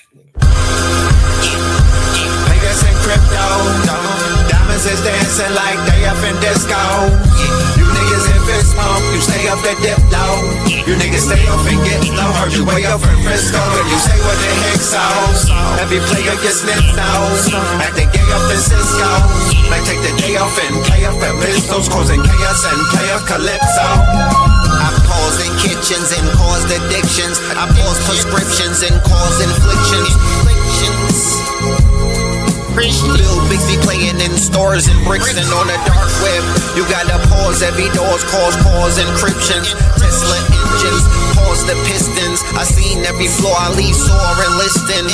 Niggas in crypto, diamonds is dancing like they up in disco. You niggas in fist smoke, you stay up at dip low. You niggas stay up and get low. Heard you way up in Frisco, and you say what the heck so. Every player gets snipped nose, acting gay up in Cisco. Might take the day off and play up at pistols, causing chaos and play up calypso. I pause in kitchens and caused addictions. I pause prescriptions and cause inflictions. Lil Bixby playing in stores and bricks and on the dark web. You gotta pause every doors, cause encryptions. Tesla engines, pause the pistons. I seen every floor I leave sore and listing.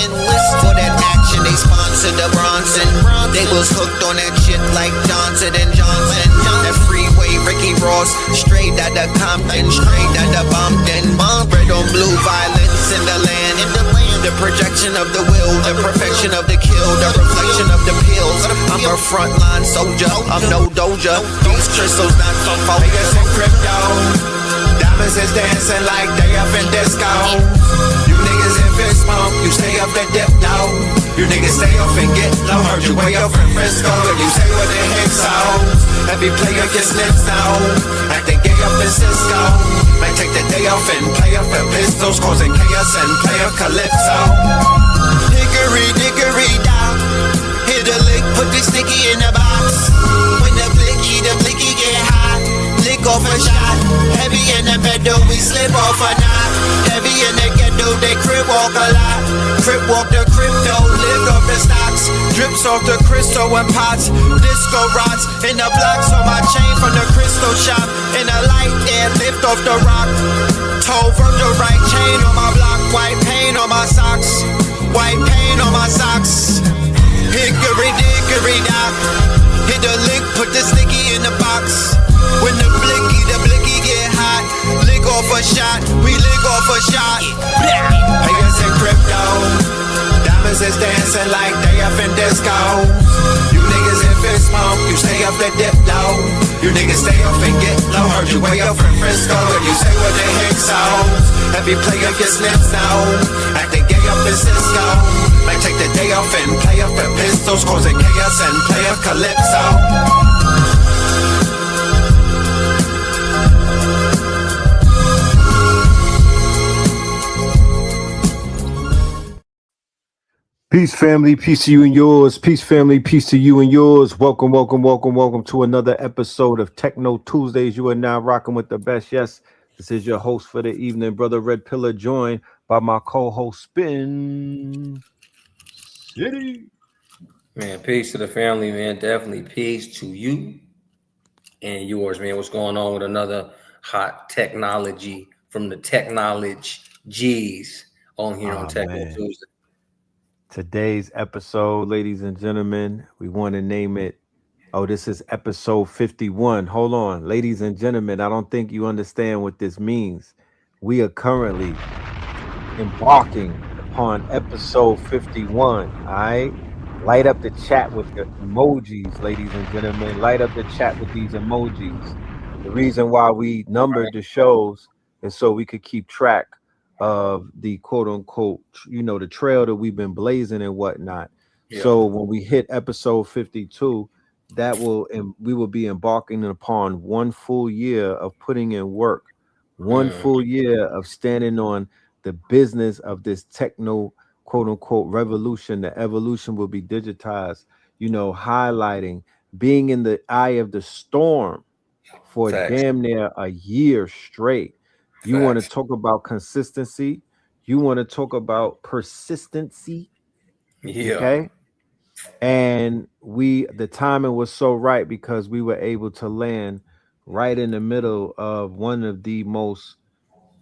For that action, they sponsored the Bronson. They was hooked on that shit like Johnson and Johnson. That freeway, Ricky Ross, straight out of Compton, straight out of Bumpton. Red on blue, violence in the land. The projection of the will, the perfection of the kill, the reflection of the pills. I'm a frontline soldier, I'm no doja. These crystals not from focus. In crypto, diamonds is dancing like they up in disco. You niggas in fist smoke, you stay up at dip low. You niggas stay up and get low. Heard you way up in Frisco, and you say what the heck so. Every player gets snipped now, acting gay up in Cisco. Might take the day off and play up at pistols, causing chaos and play up calypso. Hickory dickory down, hit a lick, put the sticky in the box. When the blicky get hot, lick off a shot. Heavy in the meadow, we slip off a knot. Heavy in the ghetto, they crib walk a lot. Crib walk the crypto, lift off the stocks. Drips off the crystal and pots. Disco rods in the blocks on my chain from the crystal shop. In the light air, lift off the rock. Toe Virgil right chain on my block. White paint on my socks. White paint on my socks. Hickory dickory dock. Hit the lick, put the sticky in the box. When the blicky get hot, lick off a shot, we lick off a shot. Players in crypto, diamonds is dancing like they up in disco. You niggas in fist smoke, you stay up at dip low. You niggas stay up and get low. Heard you way up in Frisco, and you say what the heck so. Every player gets snipped now, acting gay up in Cisco. Might take the day off and play up at pistols, causing chaos and play up calypso. Peace, family. Peace to you and yours. Peace, family. Peace to you and yours. Welcome to another episode of Techno Tuesdays. You are now rocking with the best. Yes, this is your host for the evening, Brother Red Pillar, joined by my co-host Spin City. Man, peace to the family, man. Definitely peace to you and yours, man. What's going on with another hot technology from the Technology G's on here on Techno Tuesday? Today's episode, ladies and gentlemen, we want to name it. Oh, this is episode 51. Hold on, ladies and gentlemen. I don't think you understand what this means. We are currently embarking upon episode 51. All right. Light up the chat with the emojis, ladies and gentlemen. Light up the chat with these emojis. The reason why we numbered the shows is so we could keep track of the quote unquote, the trail that we've been blazing and whatnot. Yeah. So when we hit episode 52, we will be embarking upon 1 full year of putting in work, 1 full year of standing on the business of this techno quote unquote revolution. The evolution will be digitized, highlighting, being in the eye of the storm for damn near a year straight. You want to talk about consistency. You want to talk about persistency. Yeah. Okay. And the timing was so right because we were able to land right in the middle of one of the most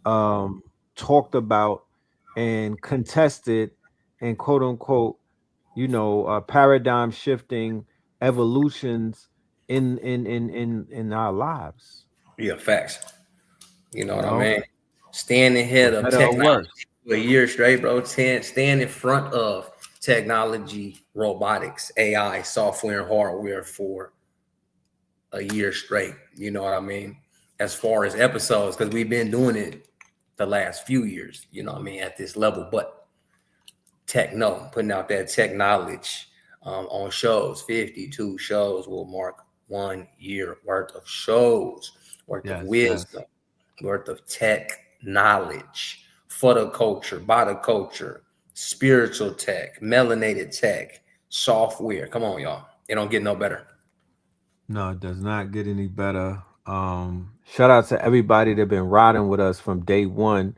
talked about and contested and quote unquote, paradigm shifting evolutions in our lives. Yeah, facts. You know what I mean? Staying ahead of technology for a year straight, bro. Staying in front of technology, robotics, AI, software, and hardware for a year straight. You know what I mean? As far as episodes, because we've been doing it the last few years, at this level. But techno, putting out that tech knowledge on shows. 52 shows will mark 1 year worth of shows, worth of wisdom, worth of tech knowledge for the culture, by the culture, spiritual tech, melanated tech, software. Come on, y'all. It don't get no better. No, it does not get any better. Shout out to everybody that been riding with us from day one,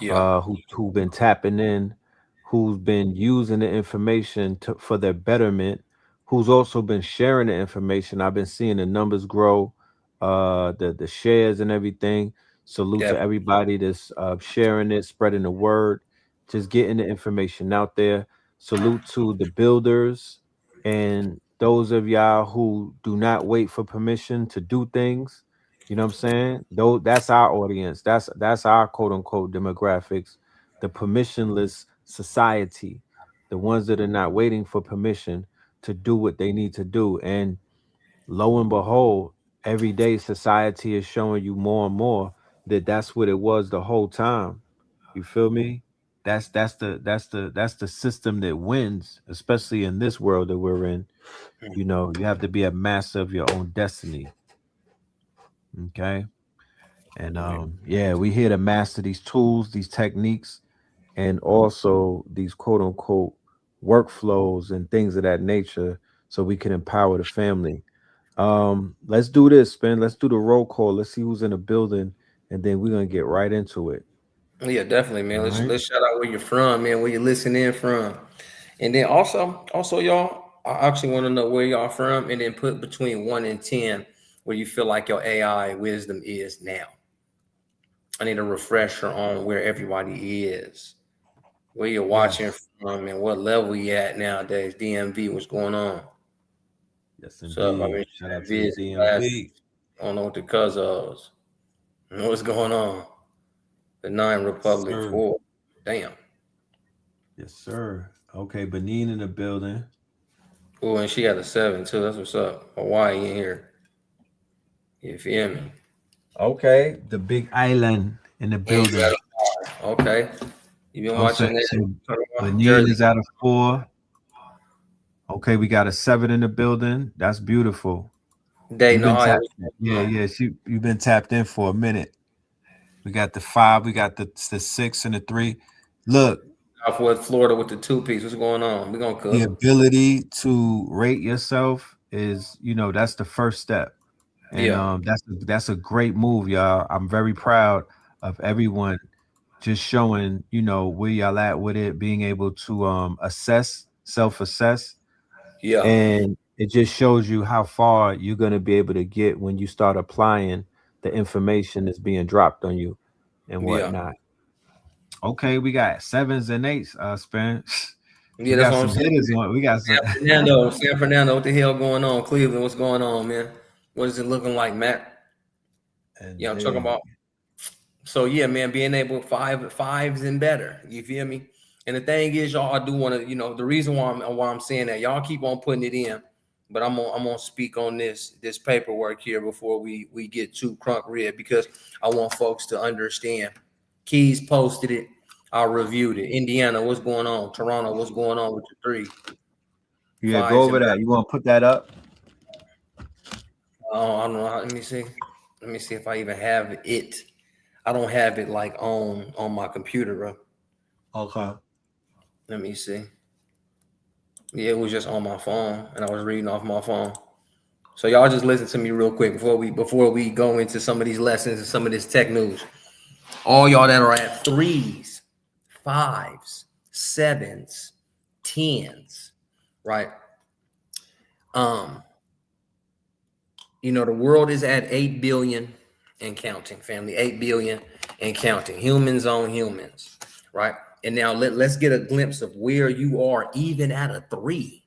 Yeah. who been tapping in, who's been using the information for their betterment, who's also been sharing the information. I've been seeing the numbers grow, the shares and everything. Salute to Definitely. everybody that's sharing it, spreading the word, just getting the information out there. Salute to the builders and those of y'all who do not wait for permission to do things. You know what I'm saying? Though that's our audience. That's our quote unquote demographics, the permissionless society, the ones that are not waiting for permission to do what they need to do. And lo and behold, every day society is showing you more and more that that's what it was the whole time. You feel me? That's the system that wins, especially in this world that we're in. You know, you have to be a master of your own destiny. Okay. And yeah, we here to master these tools, these techniques, and also these quote unquote workflows and things of that nature so we can empower the family. Let's do this, Ben. Let's do the roll call. Let's see who's in the building, and then we're gonna get right into it. Yeah, definitely, man. All right. Let's shout out where you're from, man, where you're listening from. And then also y'all, I actually want to know where y'all from, and then put between 1 and 10 where you feel like your AI wisdom is now. I need a refresher on where everybody is, where you're watching Yes. from, and what level you at nowadays. DMV, what's going on? Yes, What's up? I indeed. mean, Shout out to the visit last. DMV. I don't know what the cuz of. I know what's going on. The 9 Yes, Republic sir. 4. Damn. Yes, sir. Okay, Benin in the building. Oh, and she got a 7 too. That's what's up. Hawaii in here. You feel me? Okay, the big island in the And you got building. a 5. Okay. You been Also, watching that? so Benin Jersey. is out of 4. Okay, we got a 7 in the building. That's beautiful. You've Dayton, been Ohio. tapped. Yeah, yeah. You've been tapped in for a minute. We got the 5. We got the 6 and the 3. Look, Southwest Florida with the 2-piece. What's going on? We're gonna the cook. ability to rate yourself is, that's the first step. And Yeah. that's a great move, y'all. I'm very proud of everyone just showing, where y'all at with it, being able to self-assess, Yeah. and it just shows you how far you're gonna be able to get when you start applying the information that's being dropped on you and Yeah. whatnot. Okay, we got 7s and 8s, Spence. We Yeah, that's got what I'm some saying. hitters on. We got some. San Fernando, what the hell going on? Cleveland, what's going on, man? What is it looking like, Matt? Yeah, I'm talking Indeed. about. So yeah, man, being able fives and better. You feel me? And the thing is, y'all, I do want to, the reason why I'm saying that, y'all keep on putting it in, but I'm gonna speak on this paperwork here before we get too crunk red, because I want folks to understand. Keys posted it. I reviewed it. Indiana, what's going on? Toronto, what's going on with the 3 Yeah, go 5s over and better? that. You want to put that up? Oh, I don't know. Let me see. Let me see if I even have it. I don't have it like on my computer, bro. Okay. Let me see. Yeah, it was just on my phone, and I was reading off my phone. So y'all just listen to me real quick before we go into some of these lessons and some of this tech news. All y'all that are at 3s, 5s, 7s, 10s, right? The world is at 8 billion and counting, family. 8 billion and counting. Humans on humans, right? And now let's get a glimpse of where you are, even at a 3,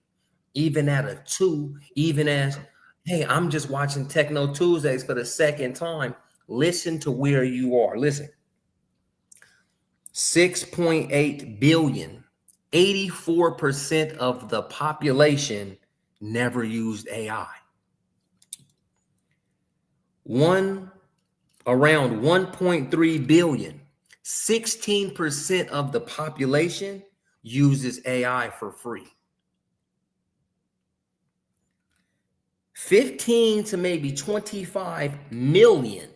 even at a 2, even as, hey, I'm just watching Techno Tuesdays for the second time. Listen to where you are. Listen. 6.8 billion. 84% of the population never used AI. Around 1.3 billion. 16% of the population uses AI for free. 15 to maybe 25 million,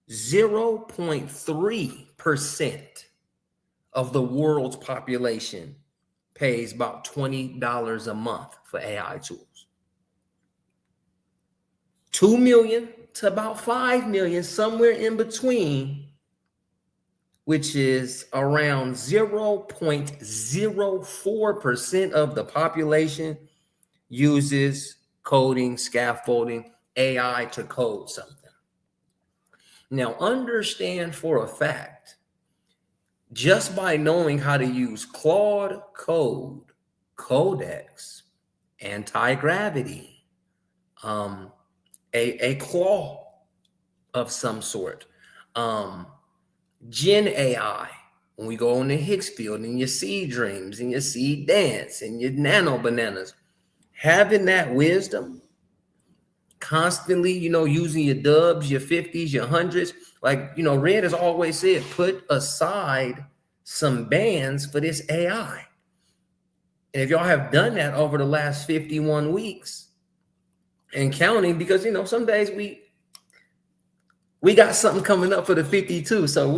0.3% of the world's population pays about $20 a month for AI tools. 2 million to about 5 million, somewhere in between, which is around 0.04% of the population uses coding, scaffolding, AI to code something. Now, understand for a fact, just by knowing how to use Claude Code, Codex, anti-gravity, a claw of some sort, Gen AI, when we go on the Higgs field and your seed dreams and your seed dance and your nano bananas, having that wisdom, constantly, using your dubs, your 50s, your 100s, like, Red has always said, put aside some bands for this AI. And if y'all have done that over the last 51 weeks and counting, because, some days we got something coming up for the 52. So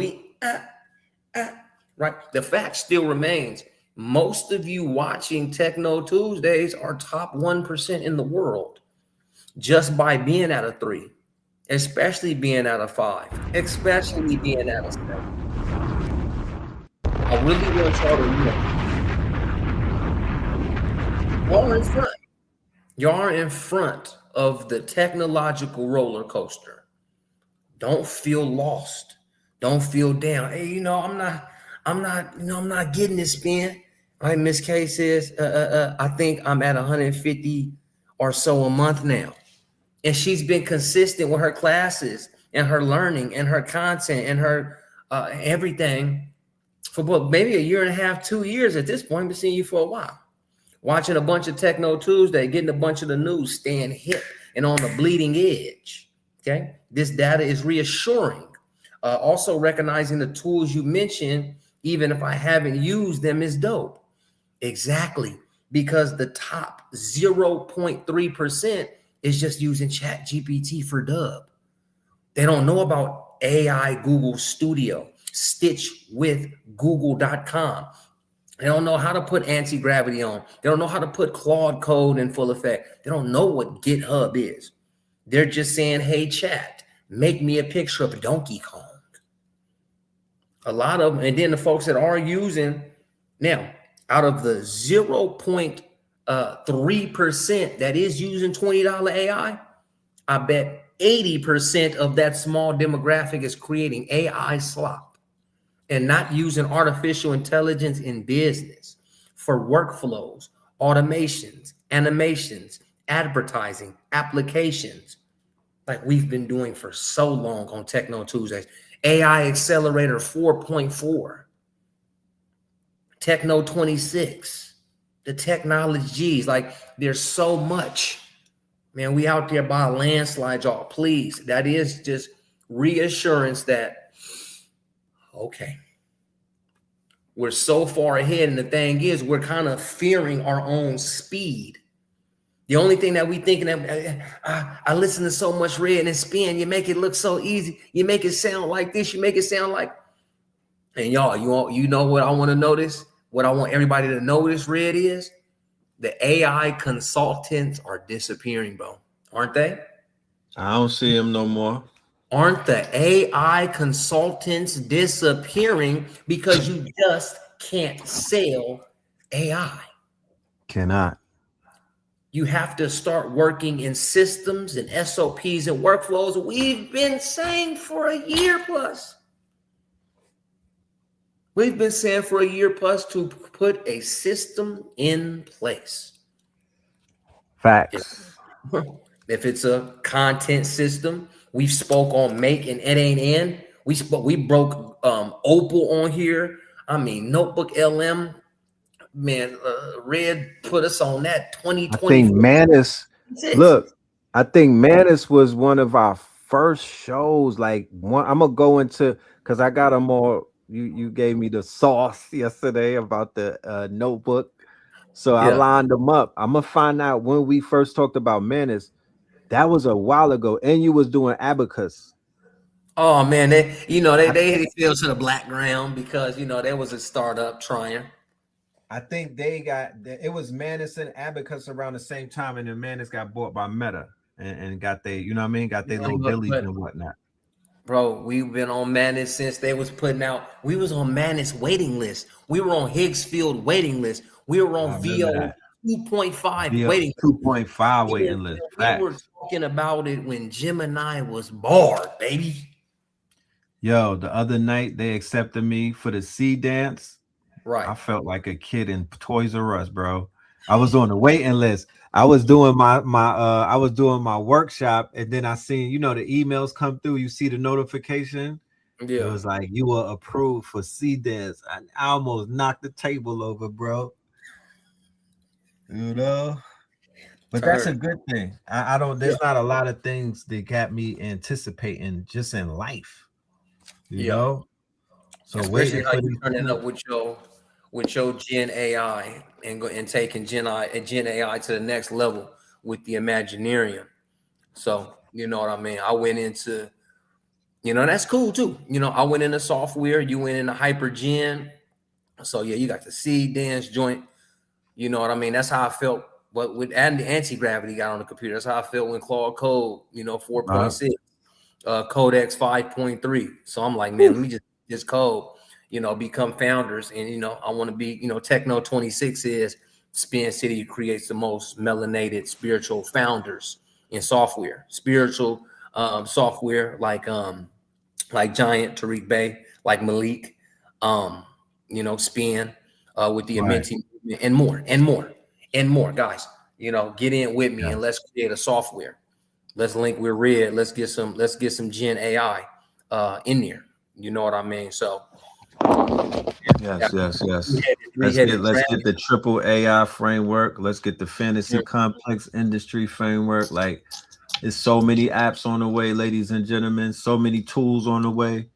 right. The fact still remains. Most of you watching Techno Tuesdays are top 1% in the world just by being at a 3, especially being at a 5, especially being at a 7. I really want y'all to know. Y'all are in front. Y'all are in front of the technological roller coaster. Don't feel lost. Don't feel down. Hey, I'm not getting this spin. Right, Miss K says, I think I'm at 150 or so a month now. And she's been consistent with her classes and her learning and her content and her everything for maybe a year and a half, 2 years at this point. Been seeing you for a while. Watching a bunch of Techno Tuesday, getting a bunch of the news, staying hip and on the bleeding edge. Okay, this data is reassuring. Also recognizing the tools you mentioned, even if I haven't used them, is dope. Exactly, because the top 0.3% is just using Chat GPT for dub. They don't know about AI Google Studio, Stitch with Google.com. They don't know how to put anti-gravity on. They don't know how to put Claude Code in full effect. They don't know what GitHub is. They're just saying, hey, chat, make me a picture of Donkey Kong. A lot of them, and then the folks that are using, now, out of the 0.3% that is using $20 AI, I bet 80% of that small demographic is creating AI slop and not using artificial intelligence in business for workflows, automations, animations, advertising, applications, like we've been doing for so long on Techno Tuesdays. AI Accelerator 4.4, Techno 26, the technologies, like there's so much. Man, we out there by a landslide, y'all. Please, that is just reassurance that, okay, we're so far ahead. And the thing is, we're kind of fearing our own speed. The only thing that we thinking of, I listen to so much Red and Spin. You make it look so easy. You make it sound like this. You make it sound like, and y'all, you know what I want to notice? What I want everybody to notice, Red, is the AI consultants are disappearing, bro. Aren't they? I don't see them no more. Aren't the AI consultants disappearing because you just can't sell AI? Cannot. You have to start working in systems and SOPs and workflows. We've been saying for a year plus. We've been saying for a year plus to put a system in place. Facts. If it's a content system, we spoke on Make and It Ain't In. We broke Opal on here. I mean, Notebook LM. Man, Red put us on that 2020. I think Manus. Look, I think Manus was one of our first shows. Like one, I'm gonna go into because I got them all you gave me the sauce yesterday about the notebook. So I Yeah. lined them up. I'm gonna find out when we first talked about Manus. That was a while ago, and you was doing abacus. Oh man, they I, they fell to the background because there was a startup trying. I think it was Manus and abacus around the same time, and then Manus got bought by Meta and got they, you know what I mean, got their little billies But and whatnot. bro, we've been on Manus since they was putting out. We was on Manus waiting list. We were on Higgsfield waiting list. We were I on remember VO that. 2.5 VO waiting list. 2.5 waiting list. We were Facts. talking about it when Gemini was barred, baby. Yo, the other night they accepted me for the C dance. Right. I felt like a kid in Toys R Us, bro. I was on the waiting list. I was doing my workshop, and then I seen, the emails come through. You see the notification. It Yeah. was like you were approved for C dance. I almost knocked the table over, bro. But that's a Turn. good thing. I don't. Yeah. There's not a lot of things that got me anticipating just in life. Yeah. So Especially waiting how for you these turning up tools. with your Gen AI and taking Gen AI to the next level with the Imaginarium. So you know what I mean. I went into that's cool too. I went into software. You went into HyperGen. So yeah, you got the seed dance joint. You know what I mean. That's how I felt. But with adding the anti-gravity got on the computer, that's how I felt when Claude Code 4.6. Codex 5.3. So I'm like, man, let me just code, become founders. And, I want to be, Techno 26 is Spin City creates the most melanated spiritual founders in software, spiritual software like Giant, Tariq Bey, like Malik, Spin with the Right. Amenti movement and more and more and more. Guys, get in with me and Yes. let's create a software. Let's link with Red. Let's get some Gen AI in there. You know what I mean? So Yes. Let's three-headed get the triple AI framework. Let's get the fantasy complex industry framework. Like, there's so many apps on the way, ladies and gentlemen. So many tools on the way.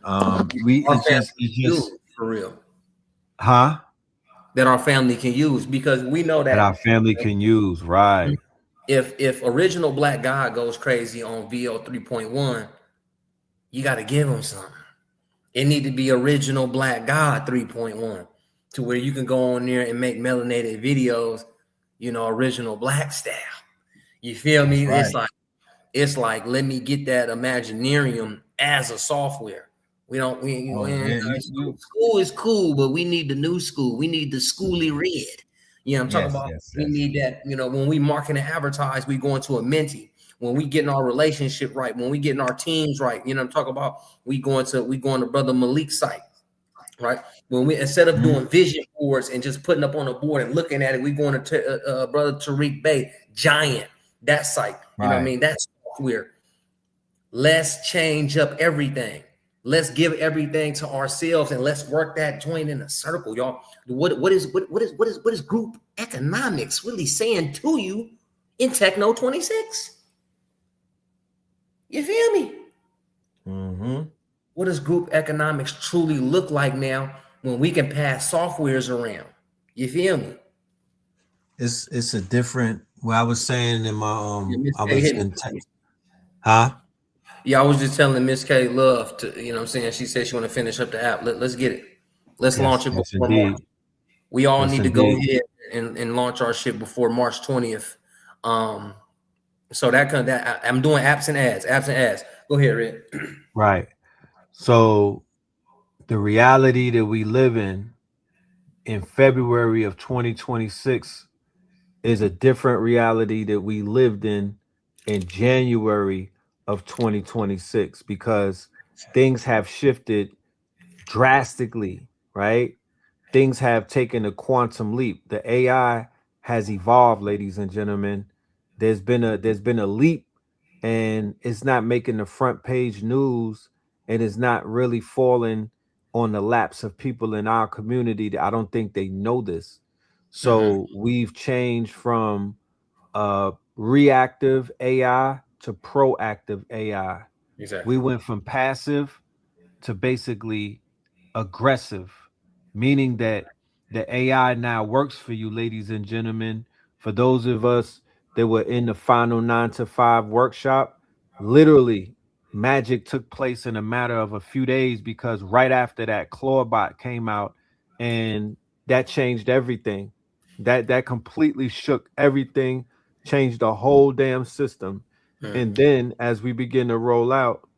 our family It's can just, use for real. huh? That our family can use because we know That our that family can use, right? if original Black God goes crazy on VO 3.1, you got to give him something. It need to be original Black God 3.1 to where you can go on there and make melanated videos, original Black style. You feel me? Right. It's like let me get that Imaginarium as a software. We don't Oh yeah, school is cool, but we need the new school. We need the schooly red. I'm talking yes, about. yes, We yes. need that. When we market and advertise, we go into a mentee. When we getting our relationship right, when we getting our teams right, I'm talking about. We going to Brother Malik's site, right? When we instead of doing vision boards and just putting up on a board and looking at it, we going to Brother Tariq Bey Giant that site. You know what I Right. mean? That's software. Let's change up everything. Let's give everything to ourselves and let's work that joint in a circle, y'all. What is group economics really saying to you in Techno 26? You feel me? Mm-hmm. What does group economics truly look like now when we can pass softwares around? You feel me? It's a different. Well, I was saying in my Yeah, Miss I K was hitting in it. huh? Yeah, I was just telling Miss K love to, what I'm saying? She said she want to finish up the app. Let's get it. Let's launch Yes, it yes, before March. indeed. We all Yes, need to go indeed. ahead and launch our shit before March 20th. So that I'm doing apps and ads. Go ahead, Red. Right. So the reality that we live in February of 2026 is a different reality that we lived in January of 2026 because things have shifted drastically, right? Things have taken a quantum leap. The AI has evolved, ladies and gentlemen. There's been a leap, and it's not making the front page news, and it's not really falling on the laps of people in our community. I don't think they know this. So we've changed from reactive AI to proactive AI. Exactly. We went from passive to basically aggressive, meaning that the AI now works for you, ladies and gentlemen. For those of us that were in the final 9 to 5 workshop, literally magic took place in a matter of a few days because right after that, Clawbot came out and that changed everything. That completely shook everything, changed the whole damn system. And then as we begin to roll out,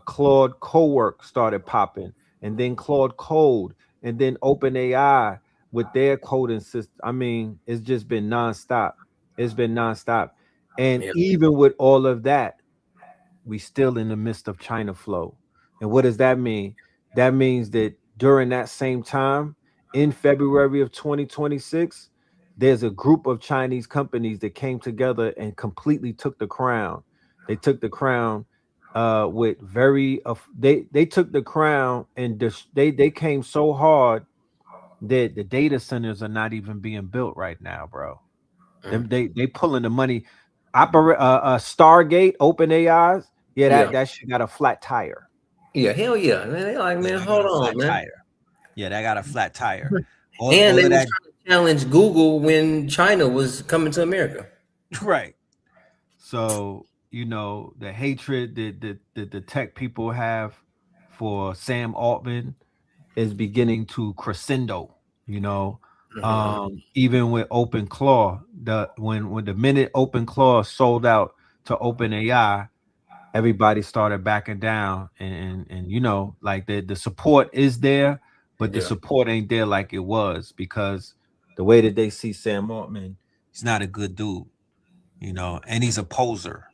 Claude Cowork started popping, and then Claude Code, and then OpenAI with their coding system. I mean, it's just been nonstop. It's been nonstop. And Yeah. even with all of that, we still in the midst of China flow. And what does that mean? That means that during that same time, in February of 2026, there's a group of Chinese companies that came together and completely took the crown. They took the crown with very they took the crown and they came so hard that the data centers are not even being built right now, bro. They pulling the money. Stargate, open AIs. Yeah, Yeah. that shit got a flat tire. Yeah. Hell yeah, man. They like, Yeah, man, that got hold a on, flat man. tire. Yeah, that got a flat tire. And All they of was that, trying to challenge Google when China was coming to America. right. So, the hatred that the tech people have for Sam Altman is beginning to crescendo, you know. Even with Open Claw, when the minute Open Claw sold out to Open AI, everybody started backing down, and like the support is there, but the Yeah. support ain't there like it was, because the way that they see Sam Altman, he's not a good dude, and he's a poser.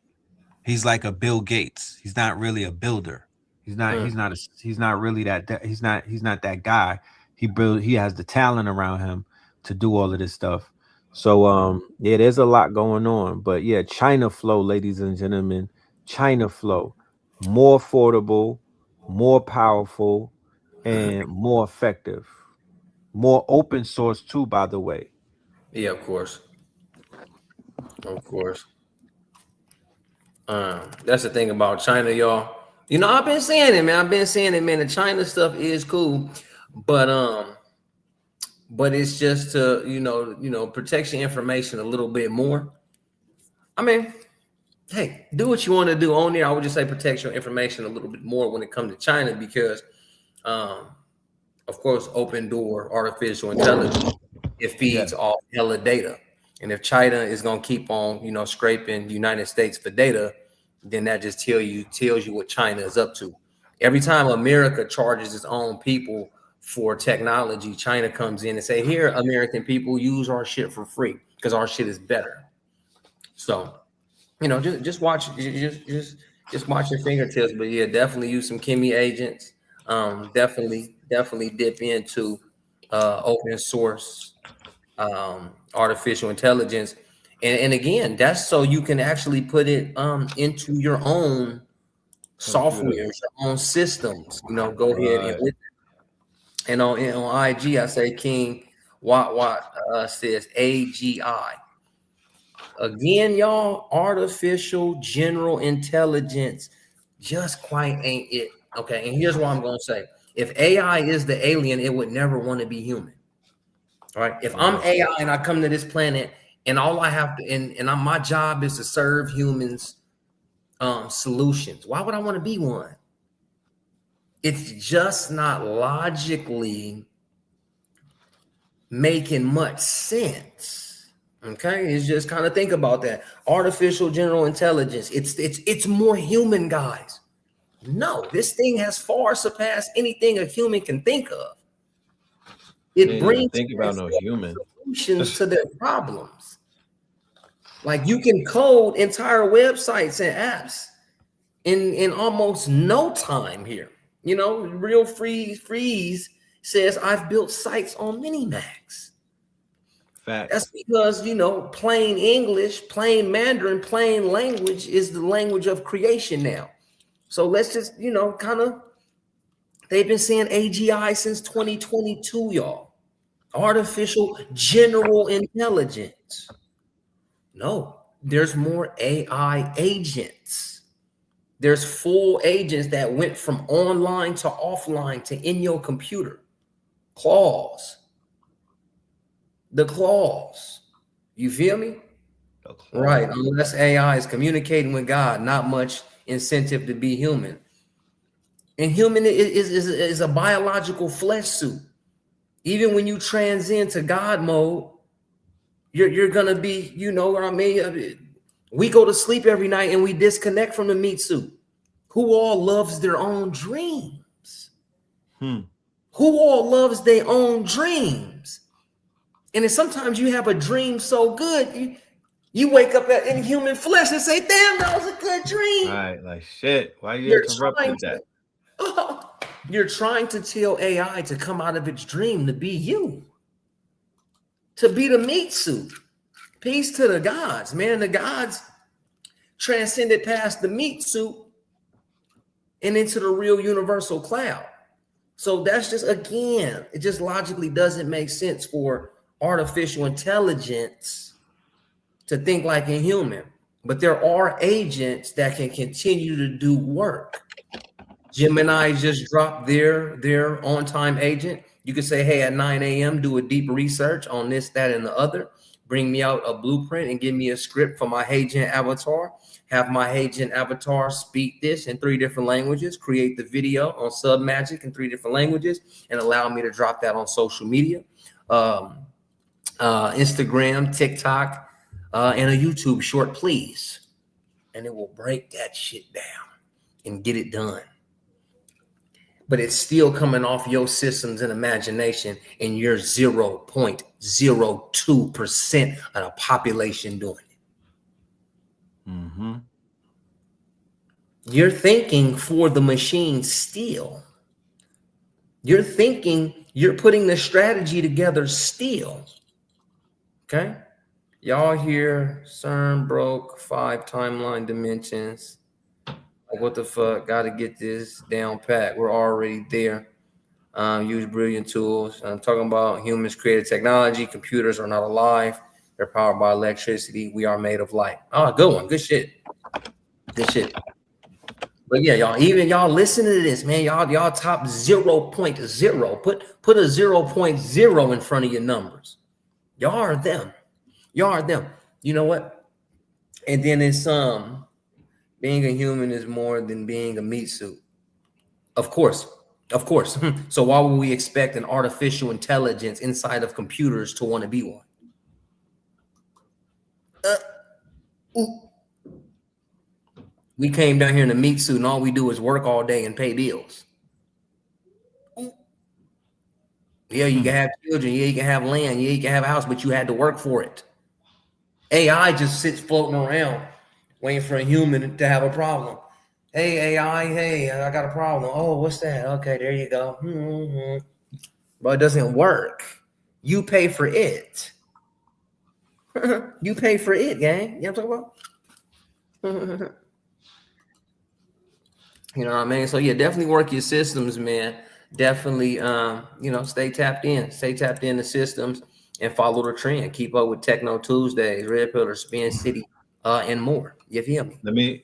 He's like a Bill Gates. He's not really a builder. He's not really he's not that guy. He has the talent around him to do all of this stuff. So yeah, there's a lot going on. But yeah, China flow, ladies and gentlemen, China flow. More affordable, more powerful, and more effective. More open source too, by the way. Yeah, of course. Of course. That's the thing about China, y'all. I've been saying it, man. I've been saying it, man. The China stuff is cool, but it's just to protect your information a little bit more. I mean, hey, do what you want to do on there. I would just say protect your information a little bit more when it comes to China, because of course, open door artificial intelligence, it feeds off hella data. And if China is gonna keep on, scraping the United States for data, then that just tells you what China is up to. Every time America charges its own people for technology, China comes in and say, "Here, American people, use our shit for free because our shit is better." So, just watch, just watch your fingertips. But yeah, definitely use some Kimi agents. Definitely dip into open source artificial intelligence, and again, that's so you can actually put it into your own software, your own systems. Go ahead and on IG, I say King Watt says AGI. Again, y'all, artificial general intelligence just quite ain't it. Okay, and here's what I'm gonna say: if AI is the alien, it would never want to be human. All right. If I'm AI and I come to this planet and all I have to, my job is to serve humans solutions, why would I want to be one? It's just not logically making much sense. Okay, it's just kind of think about that. Artificial general intelligence. It's more human, guys. No, this thing has far surpassed anything a human can think of. It brings think about no human solutions to their problems. Like you can code entire websites and apps in almost no time here. Real freeze says I've built sites on Minimax. Facts. That's because plain English, plain Mandarin, plain language is the language of creation now. So let's just kind of, they've been saying AGI since 2022, y'all. Artificial general intelligence. No, there's more AI agents. There's full agents that went from online to offline to in your computer. Claws. The claws. You feel me? Right. Unless AI is communicating with God, not much incentive to be human. And human is a biological flesh suit. Even when you transcend to God mode, you're gonna be, you know what I mean? We go to sleep every night and we disconnect from the meat suit. Who all loves their own dreams? Who all loves their own dreams? And then sometimes you have a dream so good, you wake up in human flesh and say, damn, that was a good dream. Right, like shit. Why you interrupted that? You're trying to tell AI to come out of its dream to be you. To be the meat suit. Peace to the gods, man. The gods transcended past the meat suit and into the real universal cloud. So that's just, again, it just logically doesn't make sense for artificial intelligence to think like a human. But there are agents that can continue to do work. Gemini just dropped their on-time agent. You could say, hey, at 9 a.m., do a deep research on this, that, and the other. Bring me out a blueprint and give me a script for my agent avatar. Have my agent avatar speak this in 3 different languages. Create the video on Submagic in 3 different languages and allow me to drop that on social media. Instagram, TikTok, and a YouTube short, please. And it will break that shit down and get it done. But it's still coming off your systems and imagination, and you're 0.02% of the population doing it. You're thinking for the machine still. You're thinking, you're putting the strategy together still. Okay? Y'all hear CERN broke 5 timeline dimensions. Like, what the fuck? Got to get this down pat. We're already there. Use brilliant tools. I'm talking about humans created technology. Computers are not alive. They're powered by electricity. We are made of light. Oh, good one. Good shit. Good shit. But yeah, y'all, even y'all listen to this, man. Y'all top 0.0. Put a 0.0 in front of your numbers. Y'all are them. Y'all are them. You know what? And then it's being a human is more than being a meat suit. Of course. Of course. So why would we expect an artificial intelligence inside of computers to want to be one? We came down here in a meat suit and all we do is work all day and pay bills. Yeah, you can have children. Yeah, you can have land. Yeah, you can have a house, but you had to work for it. AI just sits floating around waiting for a human to have a problem. Hey, AI, hey, I got a problem. Oh, what's that? Okay, there you go. But it doesn't work. You pay for it. You pay for it, gang. You know what I'm talking about? You know what I mean? So yeah, definitely work your systems, man. Definitely, stay tapped in the systems and follow the trend. Keep up with Techno Tuesdays, Red Pillar, Spin City, and more. You feel me?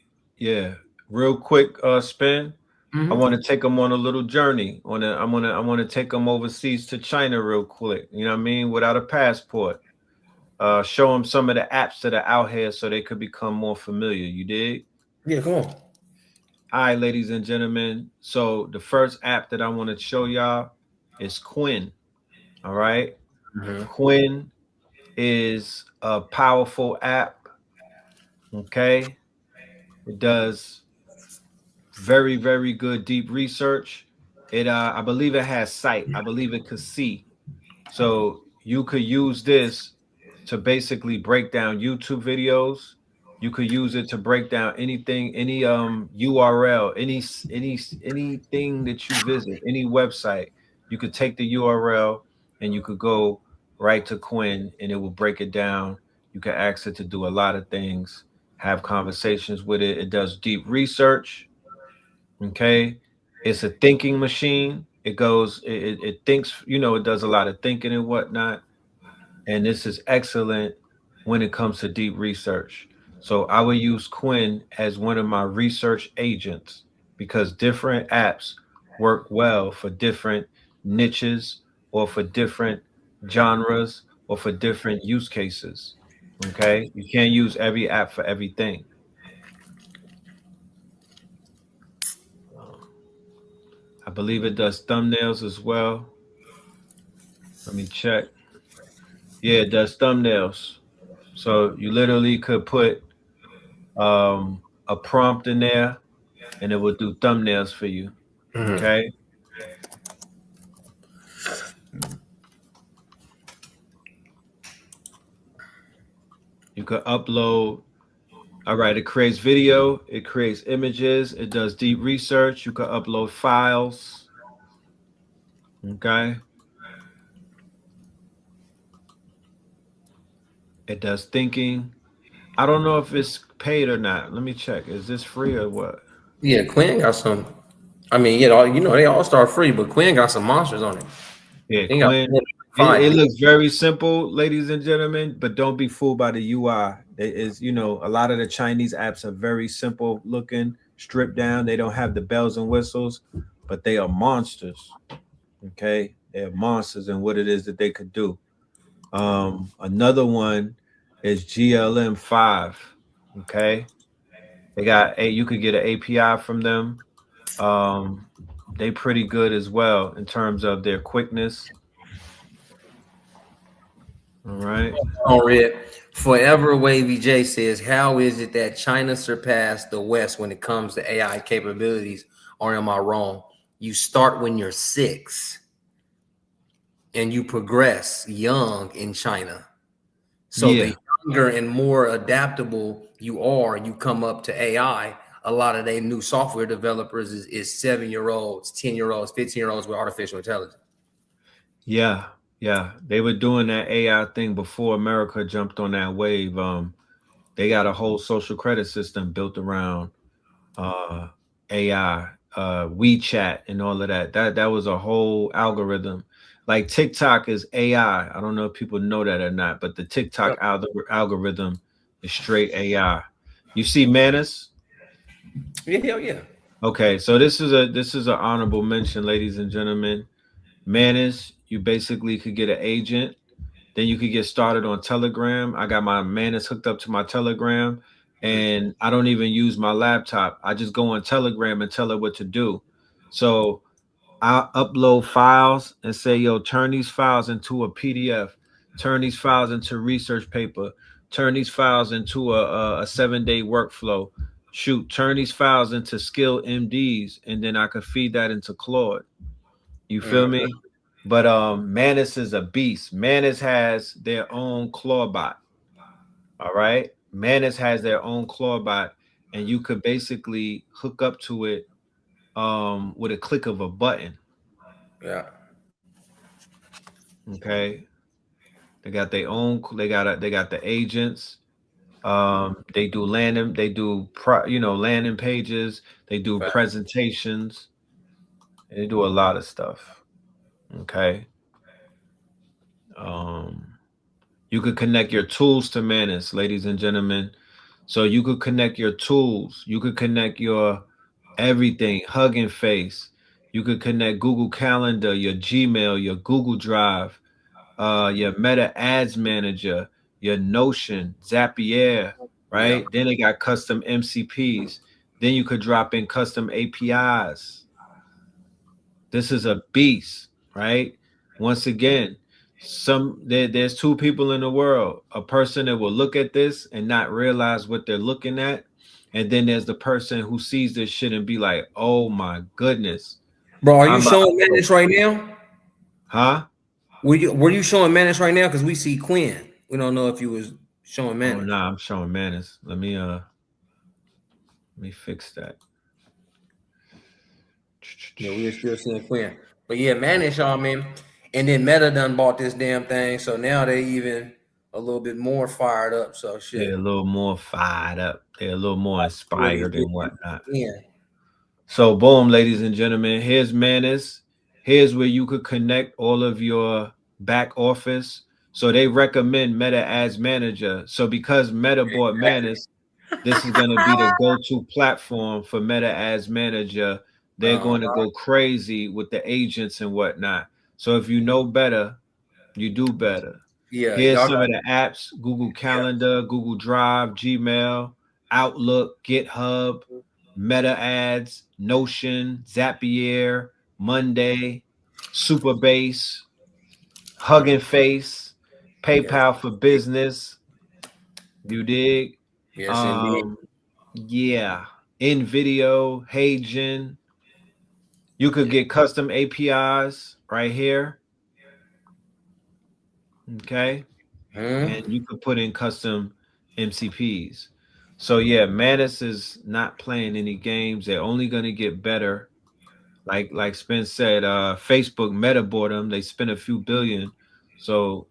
Real quick, Spin. I want to take them on a little journey. I want to take them overseas to China real quick. You know what I mean? Without a passport. Show them some of the apps that are out here so they could become more familiar. You dig? Yeah, come on. All right, ladies and gentlemen. So the first app that I want to show y'all is Quinn. All right. Quinn is a powerful app. Okay. It does very, very good deep research. I believe it has sight. I believe it could see. So you could use this to basically break down YouTube videos. You could use it to break down anything, any URL, anything that you visit, any website. You could take the URL and you could go right to Quinn and it will break it down. You can ask it to do a lot of things, have conversations with it. It does deep research. Okay. It's a thinking machine. It thinks, it does a lot of thinking and whatnot. And this is excellent when it comes to deep research. So I would use Quinn as one of my research agents because different apps work well for different niches or for different genres or for different use cases. Okay. You can't use every app for everything. I believe it does thumbnails as well. Let me check. Yeah, it does thumbnails. So you literally could put a prompt in there and it will do thumbnails for you. Mhm. Okay. You could upload. All right. It creates video, it creates images, it does deep research. You could upload files. Okay. It does thinking. I don't know if it's paid or not. Let me check. Is this free or what? Yeah, Quinn got some. I mean, you know, they all start free, but Quinn got some monsters on it. Yeah, He got Quinn. It looks very simple, ladies and gentlemen, but don't be fooled by the UI. It is, a lot of the Chinese apps are very simple looking, stripped down. They don't have the bells and whistles, but they are monsters. Okay, they're monsters in what it is that they could do. Another one is GLM5. Okay, they got a you could get an API from them. Um, they pretty good as well in terms of their quickness. All right. on red. Forever Wavy J says, how is it that China surpassed the West when it comes to AI capabilities? Or am I wrong? You start when you're 6 and you progress young in China. So Yeah. the younger and more adaptable you are, you come up to AI. A lot of their new software developers is 7-year-olds, 10-year-olds, 15-year-olds with artificial intelligence. Yeah, yeah. They were doing that AI thing before America jumped on that wave. They got a whole social credit system built around uh AI, WeChat and all of that. That was a whole algorithm. Like TikTok is AI. I don't know if people know that or not, but the TikTok Yep. algorithm is straight AI. You see Manus? Yeah, hell yeah. Okay, so this is an honorable mention, ladies and gentlemen. Manus, you basically could get an agent. Then you could get started on Telegram. I got my Manus hooked up to my Telegram, and I don't even use my laptop. I just go on Telegram and tell it what to do. So I upload files and say, yo, turn these files into a PDF, turn these files into research paper, turn these files into a 7-day workflow. Shoot, turn these files into skill MDs, and then I could feed that into Claude. You feel me? But Manus is a beast. Manus has their own clawbot. All right. Manus has their own clawbot, and you could basically hook up to it with a click of a button. Yeah. Okay. They got their own, they got the agents. They do landing pages, they do Fact. presentations, they do a lot of stuff. Okay. Um You could connect your tools to Manus, ladies and gentlemen. So you could connect your tools. You could connect your everything, Hugging Face. You could connect Google Calendar, your Gmail, your Google Drive, your Meta Ads Manager, your Notion, Zapier, Yeah. right? Then they got custom MCPs. Then you could drop in custom APIs. This is a beast, right? Once again, there's two people in the world. A person that will look at this and not realize what they're looking at, and then there's the person who sees this shit and be like, "Oh my goodness, Bro, are you I'm about showing to go Manus right crazy." now? Huh? Were you showing Manus right now? Because we see Quinn. We don't know if you was showing Oh Manus. nah, I'm showing Manus. Let me fix that. Yeah, we are still seeing Quinn. But yeah, Manus, y'all, man. And then Meta done bought this damn thing. So now they even a little bit more fired up. So They're shit. a little more fired up. They're a little more What he's inspired and doing. whatnot. Yeah. So, boom, ladies and gentlemen, here's Manus. Here's where you could connect all of your back office. So they recommend Meta Ads Manager. So because Meta bought Manus, This is going to be the go-to platform for Meta Ads Manager. They're going to go crazy with the agents and whatnot. So if you know better, you do better. Yeah, here's some of the apps: Google Calendar, Google Drive, Gmail, Outlook, GitHub, Meta Ads, Notion, Zapier, Monday, Superbase, Hugging Face, PayPal for Business. You dig? Yes, indeed. Yeah. InVideo, HeyGen. You could get custom APIs right here. Okay. And you could put in custom MCPs. So yeah, Manus is not playing any games. They're only going to get better. Like Spence said, Facebook Meta bought them. They spent a few billion. So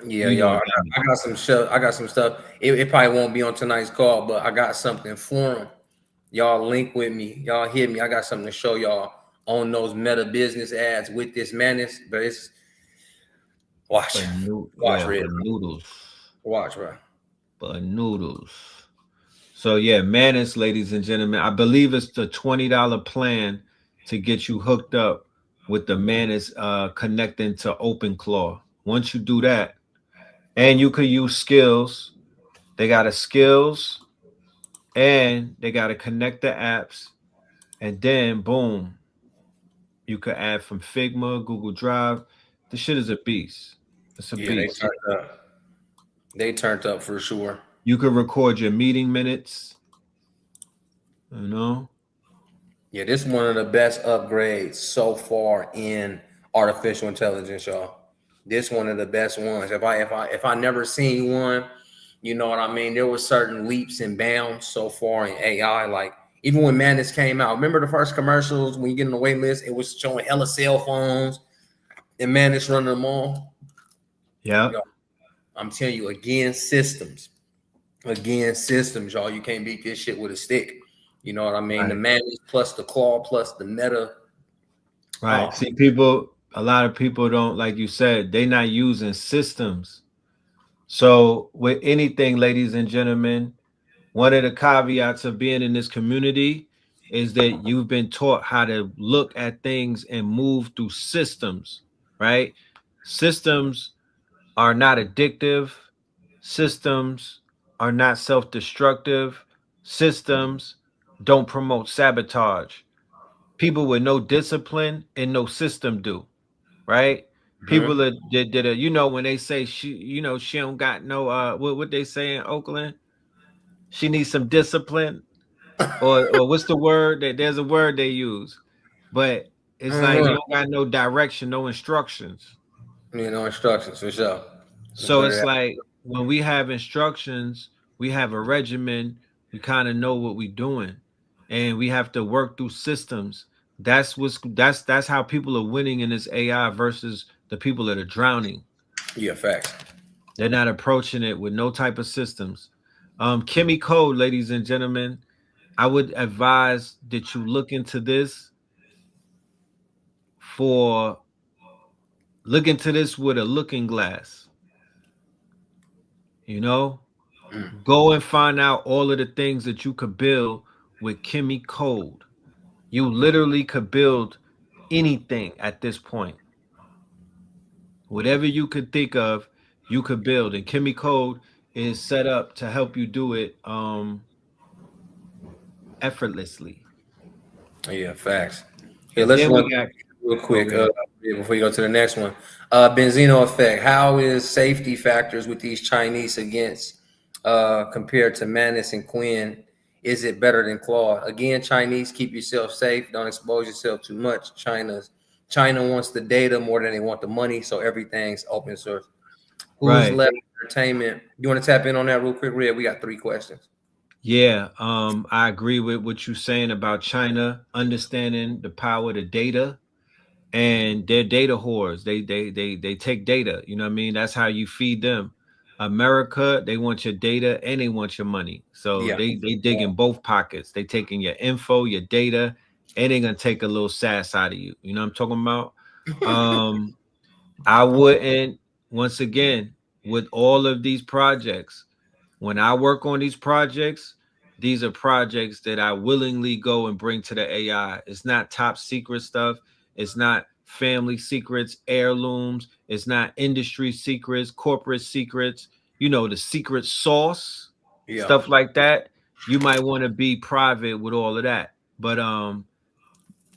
yeah, y'all. I got some stuff. I got some stuff. It probably won't be on tonight's call, but I got something for them. Y'all link with me. Y'all hit me. I got something to show y'all on those Meta business ads with this Manus. But it's watch, Red. Noodles. Watch, bro. But noodles. So yeah, Manus, ladies and gentlemen, I believe it's the $20 plan to get you hooked up with the Manus connecting to OpenClaw. Once you do that, and you could use skills. They got a skills, and they got to connect the apps, and then boom, you could add from Figma, Google Drive. This shit is a beast. It's a beast. They turned up for sure. You could record your meeting minutes. You know? Yeah, this is one of the best upgrades so far in artificial intelligence, y'all. This one of the best ones. If I never seen one, you know what I mean? There were certain leaps and bounds so far in AI. Like even when Manus came out, remember the first commercials when you get in the wait list, it was showing hella cell phones and Manus running them all. Yeah. I'm telling you, again, systems, y'all. You can't beat this shit with a stick. You know what I mean? Right. The Manus plus the Claw plus the Meta. Right. See, a lot of people don't, like you said, they're not using systems. So with anything, ladies and gentlemen, one of the caveats of being in this community is that you've been taught how to look at things and move through systems, right? Systems are not addictive. Systems are not self-destructive. Systems don't promote sabotage. People with no discipline and no system do, right? People that you know, when they say she don't got no what they say in Oakland, she needs some discipline, or what's the word that there's a word they use, but it's like you don't got no direction, no instructions. No instructions for sure. So it's like when we have instructions, we have a regimen, we kind of know what we're doing, and we have to work through systems. That's how people are winning in this AI versus the people that are drowning. Yeah, facts. They're not approaching it with no type of systems. Kimmy Code, ladies and gentlemen, I would advise that you look into this with a looking glass. You know, go and find out all of the things that you could build with Kimmy Code. You literally could build anything at this point. Whatever you could think of, you could build. And Kimmy Code is set up to help you do it effortlessly. Yeah, facts. Here, let's run real quick before you go to the next one. Benzino effect. How is safety factors with these Chinese against compared to Manus and Quinn? Is it better than Claw? Again, Chinese, keep yourself safe. Don't expose yourself too much. China wants the data more than they want the money, so everything's open source. Who's left entertainment? You want to tap in on that real quick, Red? We got 3 questions. Yeah, I agree with what you're saying about China understanding the power of the data, and they're data whores. They take data. You know what I mean? That's how you feed them. America, they want your data and they want your money. So they dig in both pockets. They taking your info, your data, and they're gonna take a little sass out of you. You know what I'm talking about? I wouldn't, once again, with all of these projects, When I work on these projects, these are projects that I willingly go and bring to the AI. It's not top secret stuff. It's not family secrets, heirlooms. It's not industry secrets, corporate secrets, the secret sauce, Yeah. stuff like that. You might want to be private with all of that. But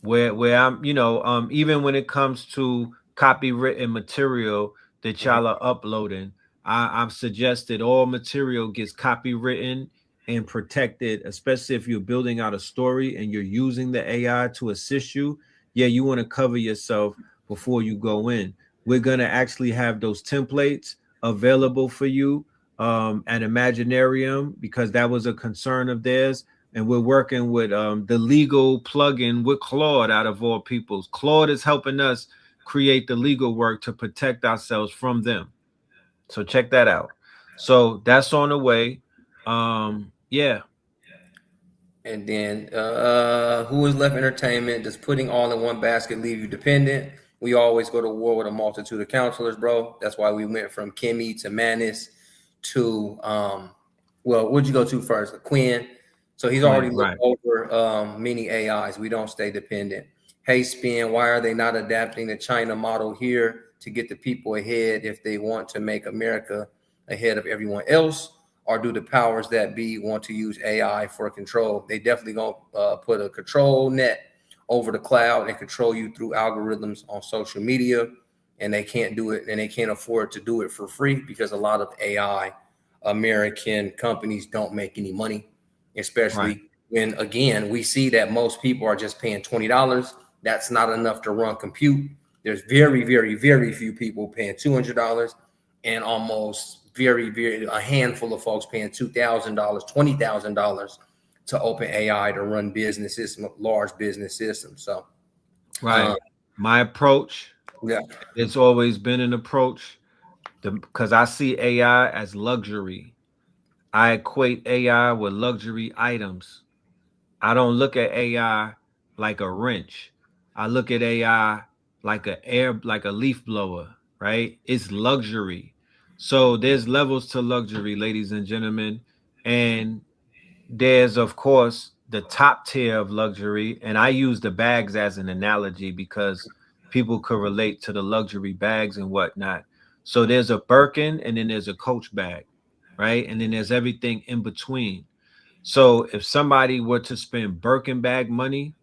where I'm, even when it comes to copywritten material that Mhm. y'all are uploading, I've suggested all material gets copywritten and protected, especially if you're building out a story and you're using the AI to assist you. Yeah, you want to cover yourself before you go in. We're gonna actually have those templates available for you at Imaginarium because that was a concern of theirs, and we're working with the legal plugin with Claude out of all peoples. Claude is helping us create the legal work to protect ourselves from them. So check that out. So that's on the way. Yeah. And then who is left entertainment? Does putting all in one basket leave you dependent? We always go to war with a multitude of counselors, bro. That's why we went from Kimmy to Manis to well, what'd you go to first? Quinn. So he's already Quinn, looked right. over many AIs. We don't stay dependent. Hey, Spin, why are they not adapting the China model here to get the people ahead if they want to make America ahead of everyone else? Or do the powers that be want to use AI for control? They definitely gonna put a control net over the cloud and control you through algorithms on social media, and they can't do it, and they can't afford to do it for free because a lot of AI American companies don't make any money, Right. especially when, again, we see that most people are just paying $20. That's not enough to run compute. There's very, very, very few people paying $200, and almost very a handful of folks paying $2,000, $20,000 to open AI to run businesses, large business systems. So, Right. My approach, yeah, it's always been an approach because I see AI as luxury. I equate AI with luxury items. I don't look at AI like a wrench. I look at AI like a leaf blower, right? It's luxury. So there's levels to luxury, ladies and gentlemen. And there's of course the top tier of luxury. And I use the bags as an analogy because people could relate to the luxury bags and whatnot. So there's a Birkin and then there's a Coach bag, right? And then there's everything in between. So if somebody were to spend Birkin bag money,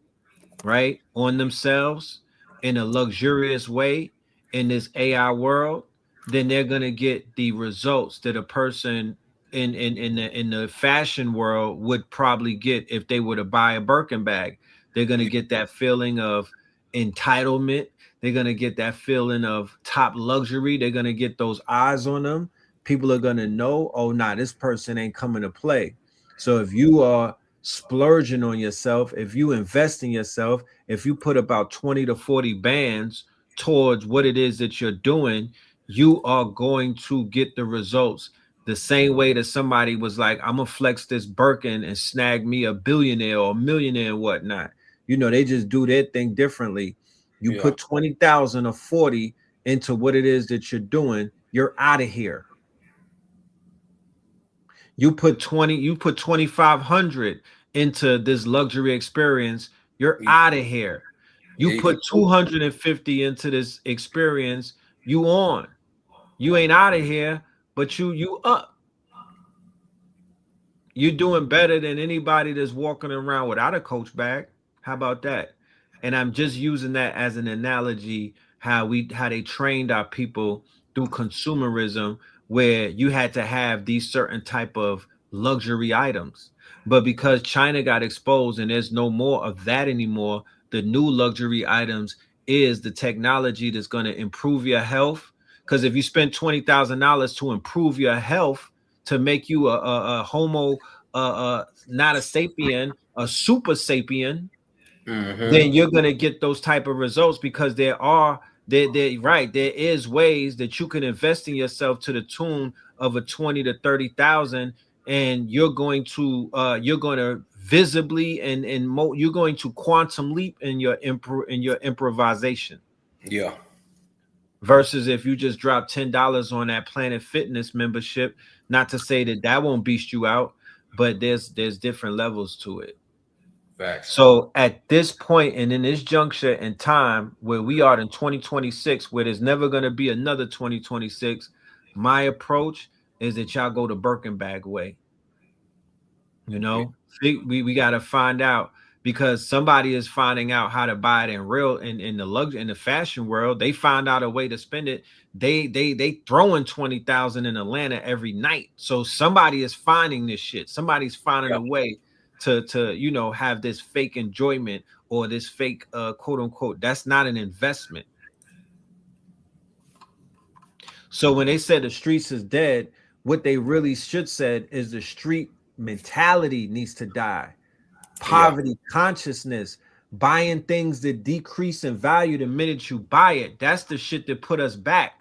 right, on themselves in a luxurious way in this AI world, then they're gonna get the results that a person in the fashion world would probably get if they were to buy a Birkin bag. They're gonna get that feeling of entitlement. They're gonna get that feeling of top luxury. They're gonna get those eyes on them. People are gonna know, oh, nah, this person ain't coming to play. So if you are splurging on yourself, if you invest in yourself, if you put about 20 to 40 bands towards what it is that you're doing, you are going to get the results the same way that somebody was like, I'm gonna flex this Birkin and snag me a billionaire or a millionaire and whatnot. They just do their thing differently. You yeah, put 20,000 or 40 into what it is that you're doing, you're out of here. You put 2,500 into this luxury experience, you're out of here. You yeah. put 250 into this experience, you on. You ain't out of here, but you up. You're doing better than anybody that's walking around without a Coach bag. How about that? And I'm just using that as an analogy how they trained our people through consumerism, where you had to have these certain type of luxury items. But because China got exposed and there's no more of that anymore, the new luxury items is the technology that's going to improve your health. Because if you spend $20,000 to improve your health, to make you a homo, not a sapien, a super sapien, then you're gonna get those type of results because there is ways that you can invest in yourself to the tune of a 20 to 30,000, and you're going to visibly you're going to quantum leap in your improvisation. Yeah. versus if you just drop $10 on that Planet Fitness membership. Not to say that that won't beast you out, but there's different levels to it. Facts. So at this point and in this juncture in time where we are in 2026, where there's never going to be another 2026, my approach is that y'all go the Birkin bag way. You know, we got to find out, because somebody is finding out how to buy it in the fashion world. They find out a way to spend it. They throwing 20,000 in Atlanta every night. So somebody is finding this shit. Somebody's finding a way to have this fake enjoyment or this fake quote unquote. That's not an investment. So when they said the streets is dead, what they really should said is the street mentality needs to die. Poverty consciousness, buying things that decrease in value the minute you buy it. That's the shit that put us back.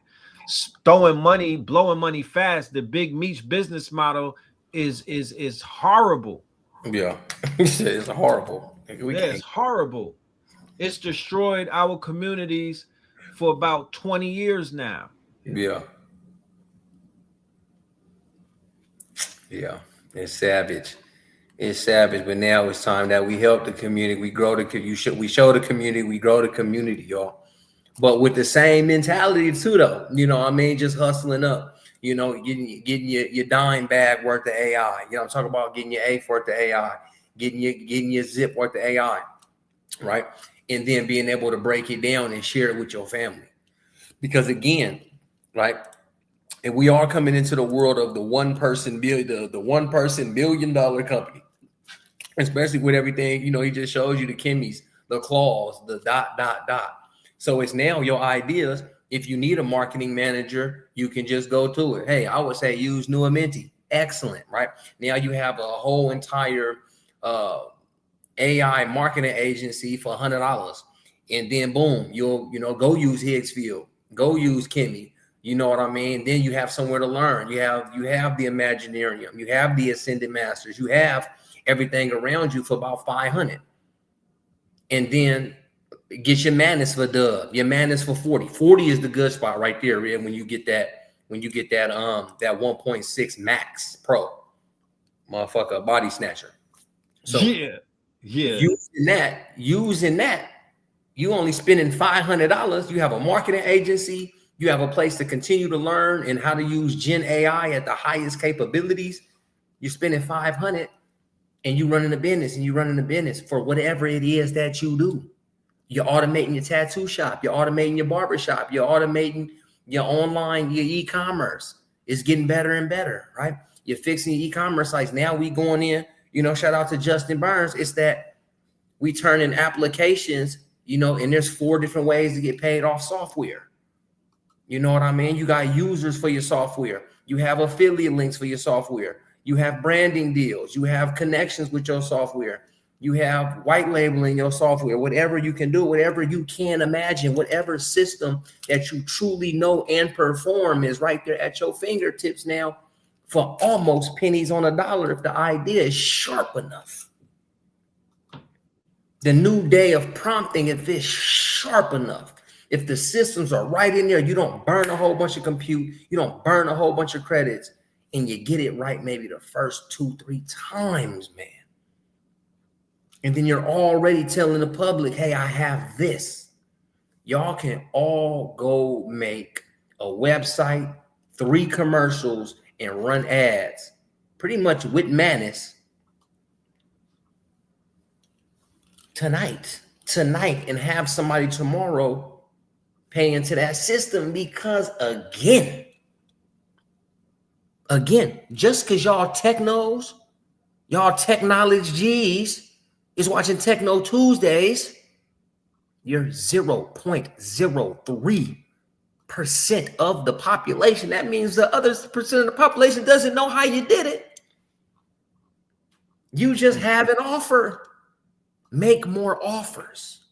Throwing money, blowing money fast. The big Meech business model is horrible. Yeah, it's horrible. It's horrible. It's destroyed our communities for about 20 years now. Yeah. It's savage. It's savage, but now it's time that we help the community. We grow we show the community, we grow the community, y'all. But with the same mentality too, though. You know what I mean? Just hustling up. You know, getting your dime bag worth of AI. You know, I'm talking about getting your eighth worth of AI, getting your zip worth of AI, right? And then being able to break it down and share it with your family. Because again, right? And we are coming into the world of the one person $1 billion company, especially with everything, you know, he just shows you the Kimmys, the claws, the ... So it's now your ideas. If you need a marketing manager, you can just go to it. Hey, I would say use Nuamenti. Excellent, right? Now you have a whole entire AI marketing agency for $100. And then boom, you'll go use Higgsfield, go use Kimmy. You know what I mean? Then you have somewhere to learn. You have the Imaginarium. You have the Ascended Masters. You have everything around you for about $500. And then get your Madness for dub. Your Madness for 40. 40 is the good spot right there, man, when you get that 1.6 Max Pro. Motherfucker, body snatcher. So yeah. Using that, you only spending $500. You have a marketing agency. You have a place to continue to learn and how to use Gen AI at the highest capabilities. You're spending $500 and you running a business for whatever it is that you do. You're automating your tattoo shop. You're automating your barber shop. You're automating your online, your e-commerce. It's getting better and better, right? You're fixing your e-commerce sites. Now we going in, shout out to Justin Burns. It's that we turn in applications, and there's 4 different ways to get paid off software. You know what I mean? You got users for your software. You have affiliate links for your software. You have branding deals. You have connections with your software. You have white labeling your software. Whatever you can do, whatever you can imagine, whatever system that you truly know and perform is right there at your fingertips now for almost pennies on a dollar if the idea is sharp enough. The new day of prompting, if it's sharp enough. If the systems are right in there, you don't burn a whole bunch of compute, you don't burn a whole bunch of credits, and you get it right maybe the first 2-3 times, man. And then you're already telling the public, hey, I have this. Y'all can all go make a website, 3 commercials, and run ads, pretty much with Madness tonight, and have somebody tomorrow pay into that system. Because again, just because y'all technos, y'all technologies is watching Techno Tuesdays, you're 0.03% of the population. That means the other percent of the population doesn't know how you did it. You just have an offer. Make more offers.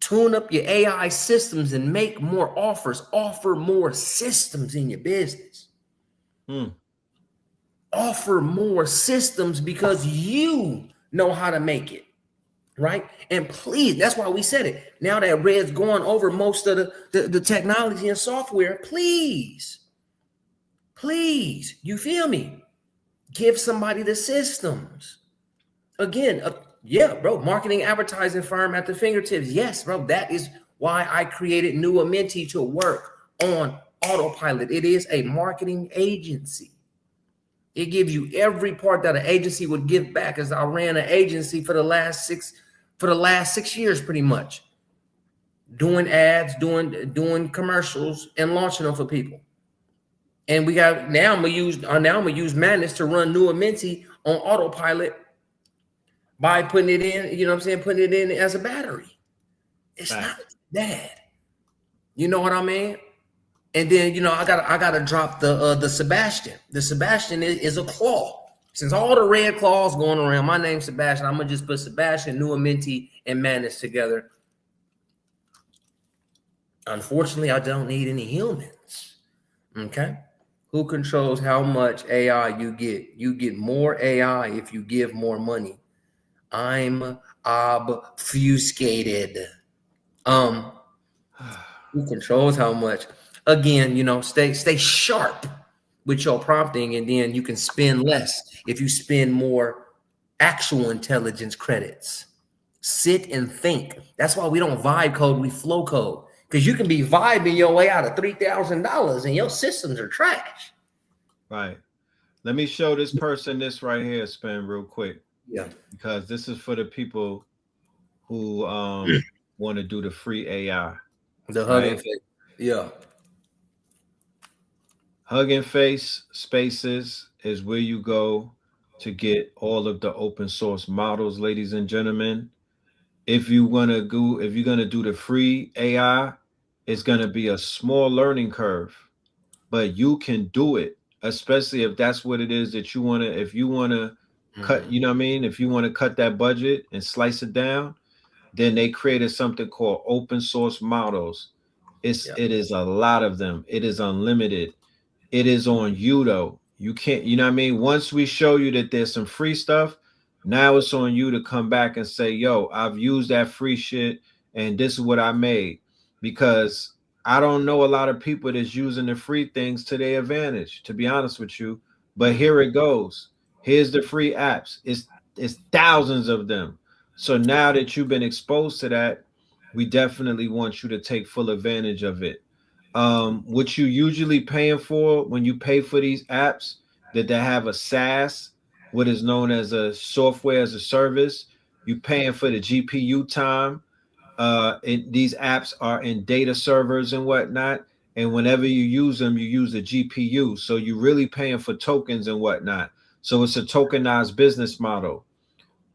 Tune up your AI systems and make more offers. Offer more systems in your business. Offer more systems because you know how to make it. right? And please, that's why we said it. Now that Red's going over most of the technology and software, please, you feel me? Give somebody the systems. Again, yeah, bro, marketing advertising firm at the fingertips. Yes, bro, that is why I created New Amenti to work on autopilot. It is a marketing agency. It gives you every part that an agency would give back, as I ran an agency for the last 6 years, pretty much. Doing ads, doing commercials, and launching them for people. And we got now I'm gonna use Madness to run New Amenti on autopilot by putting it in, you know what I'm saying, putting it in as a battery. It's not bad. You know what I mean? And then, you know, I gotta drop the Sebastian. The Sebastian is a claw. Since all the red claws going around, my name's Sebastian. I'm gonna just put Sebastian, New Amenti, and Madness together. Unfortunately, I don't need any humans. Okay. Who controls how much AI you get? You get more AI if you give more money. I'm obfuscated. Who controls how much? Again, you know, stay sharp with your prompting, and then you can spend less if you spend more actual intelligence credits. Sit and think. That's why we don't vibe code, we flow code. Because you can be vibing your way out of $3,000 and your systems are trash. Right. Let me show this person this right here, Spin, real quick. Yeah. Because this is for the people who want to do the free AI. The Hugging Face. Yeah. Hugging Face Spaces is where you go to get all of the open source models, ladies and gentlemen. If you're gonna do the free AI, it's gonna be a small learning curve, but you can do it, especially if that's what it is that you wanna. If you wanna cut, you know what I mean. If you want to cut that budget and slice it down, then they created something called open source models. It is a lot of them. It is unlimited. It is on you though. You can't, you know what I mean? Once we show you that there's some free stuff, now it's on you to come back and say, yo, I've used that free shit and this is what I made. Because I don't know a lot of people that's using the free things to their advantage, to be honest with you. But here it goes. Here's the free apps. It's thousands of them. So now that you've been exposed to that, we definitely want you to take full advantage of it. What you usually paying for when you pay for these apps that they have a SaaS, what is known as a software as a service, you paying for the GPU time. These apps are in data servers and whatnot. And whenever you use them, you use the GPU. So you're really paying for tokens and whatnot. So it's a tokenized business model.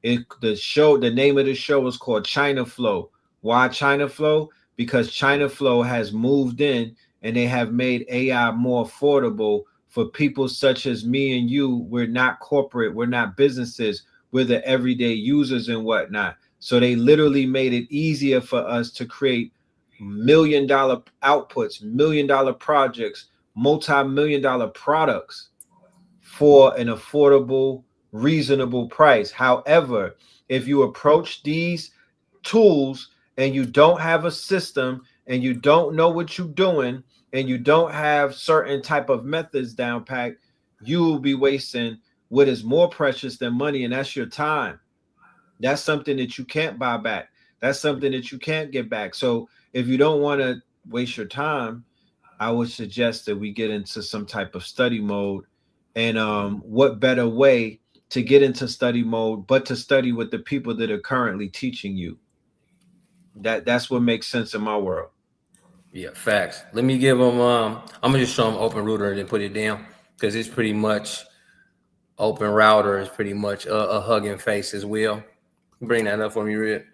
The name of the show is called China Flow. Why China Flow? Because China Flow has moved in and they have made AI more affordable for people such as me and you. We're not corporate, we're not businesses, we're the everyday users and whatnot. So they literally made it easier for us to create $1 million outputs, $1 million projects, multi-million-dollar products for an affordable, reasonable price. However, if you approach these tools and you don't have a system and you don't know what you're doing and you don't have certain type of methods down packed, you will be wasting what is more precious than money, and that's your time. That's something that you can't buy back. That's something that you can't get back. So if you don't want to waste your time, I would suggest that we get into some type of study mode. And what better way to get into study mode but to study with the people that are currently teaching you. That's what makes sense in my world. Yeah, facts. Let me give them I'm gonna just show them Open Router and then put it down, because it's pretty much Open Router is pretty much a Hugging Face as well. Bring that up for me, Red.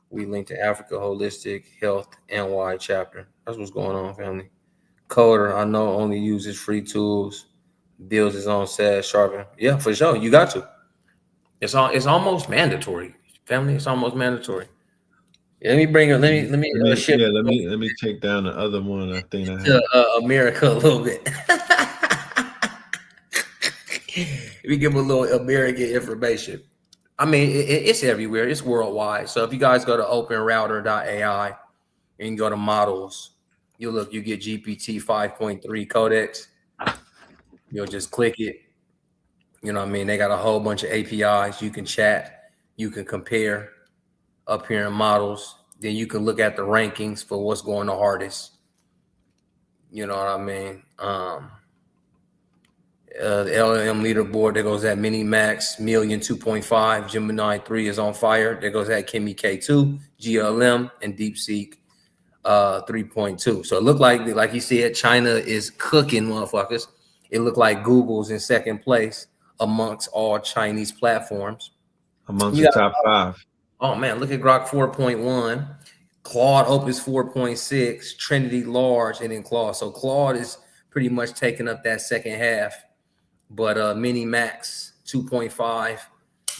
We link to Africa Holistic Health NY chapter. That's what's going on, family. Coder, I know, only uses free tools, builds his own SaaS sharpen. Yeah, for sure. You got to. It's almost mandatory, family. It's almost mandatory. Yeah, let me bring it. Let me take down the other one. I think I have America a little bit. We give them a little American information. I mean, it's everywhere. It's worldwide. So if you guys go to openrouter.ai and you go to models, you get GPT 5.3 codex. You'll just click it. You know what I mean? They got a whole bunch of APIs. You can chat. You can compare up here in models. Then you can look at the rankings for what's going the hardest. You know what I mean? The LLM leaderboard, there goes that Mini Max, Million 2.5, Gemini 3 is on fire. There goes that Kimi K2, GLM, and DeepSeek 3.2. So it looked like you said, China is cooking, motherfuckers. It looked like Google's in second place amongst all Chinese platforms. Amongst the top 5. Oh, man, look at Grok 4.1, Claude Opus 4.6, Trinity Large, and then Claude. So Claude is pretty much taking up that second half. But Mini Max 2.5,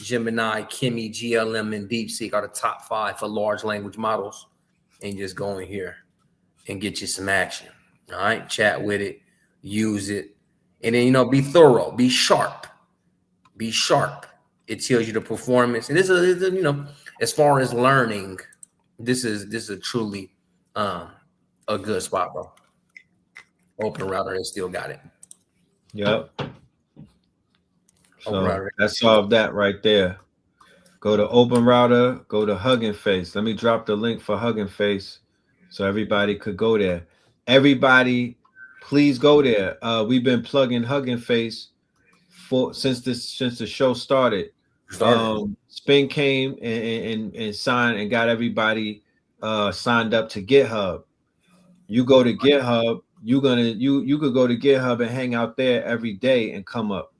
Gemini, Kimi, GLM, and DeepSeek are the top 5 for large language models. And just go in here and get you some action. All right, chat with it, use it, and then be thorough, be sharp, be sharp. It tells you the performance. And this is as far as learning, this is a truly a good spot, bro. Open Router has still got it. Yep. So that solved that right there. Go to Open Router, go to Hugging Face. Let me drop the link for Hugging Face so everybody could go there. Everybody, please go there. We've been plugging Hugging Face since the show started. Spin came and signed and got everybody signed up to GitHub. You go to GitHub, you could go to GitHub and hang out there every day and come up.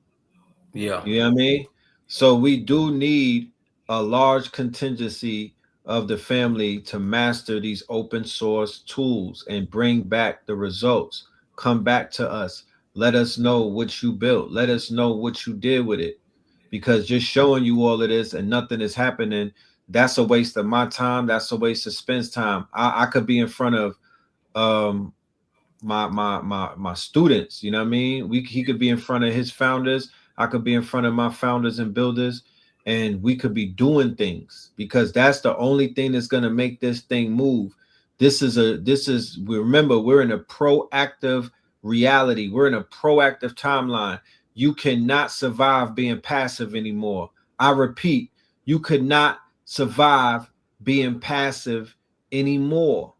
Yeah. You know what I mean? So we do need a large contingency of the family to master these open source tools and bring back the results. Come back to us. Let us know what you built. Let us know what you did with it. Because just showing you all of this and nothing is happening, that's a waste of my time. That's a waste of Spence time. I could be in front of my students, you know what I mean? He could be in front of his founders. I could be in front of my founders and builders, and we could be doing things, because that's the only thing that's going to make this thing move. Remember, we're in a proactive reality. We're in a proactive timeline. You cannot survive being passive anymore. I repeat, you could not survive being passive anymore.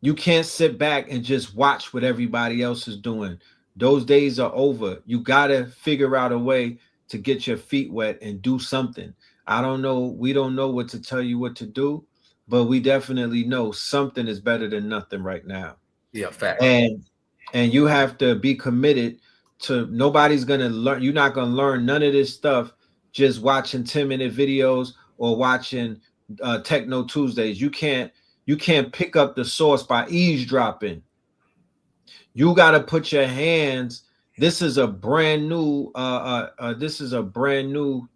You can't sit back and just watch what everybody else is doing. Those days are over. You got to figure out a way to get your feet wet and do something. I don't know. We don't know what to tell you what to do, but we definitely know something is better than nothing right now. Yeah, fact. And you have to be committed to, nobody's going to learn. You're not going to learn none of this stuff just watching 10-minute videos or watching Techno Tuesdays. You can't pick up the source by eavesdropping. You got to put your hands. This is a brand new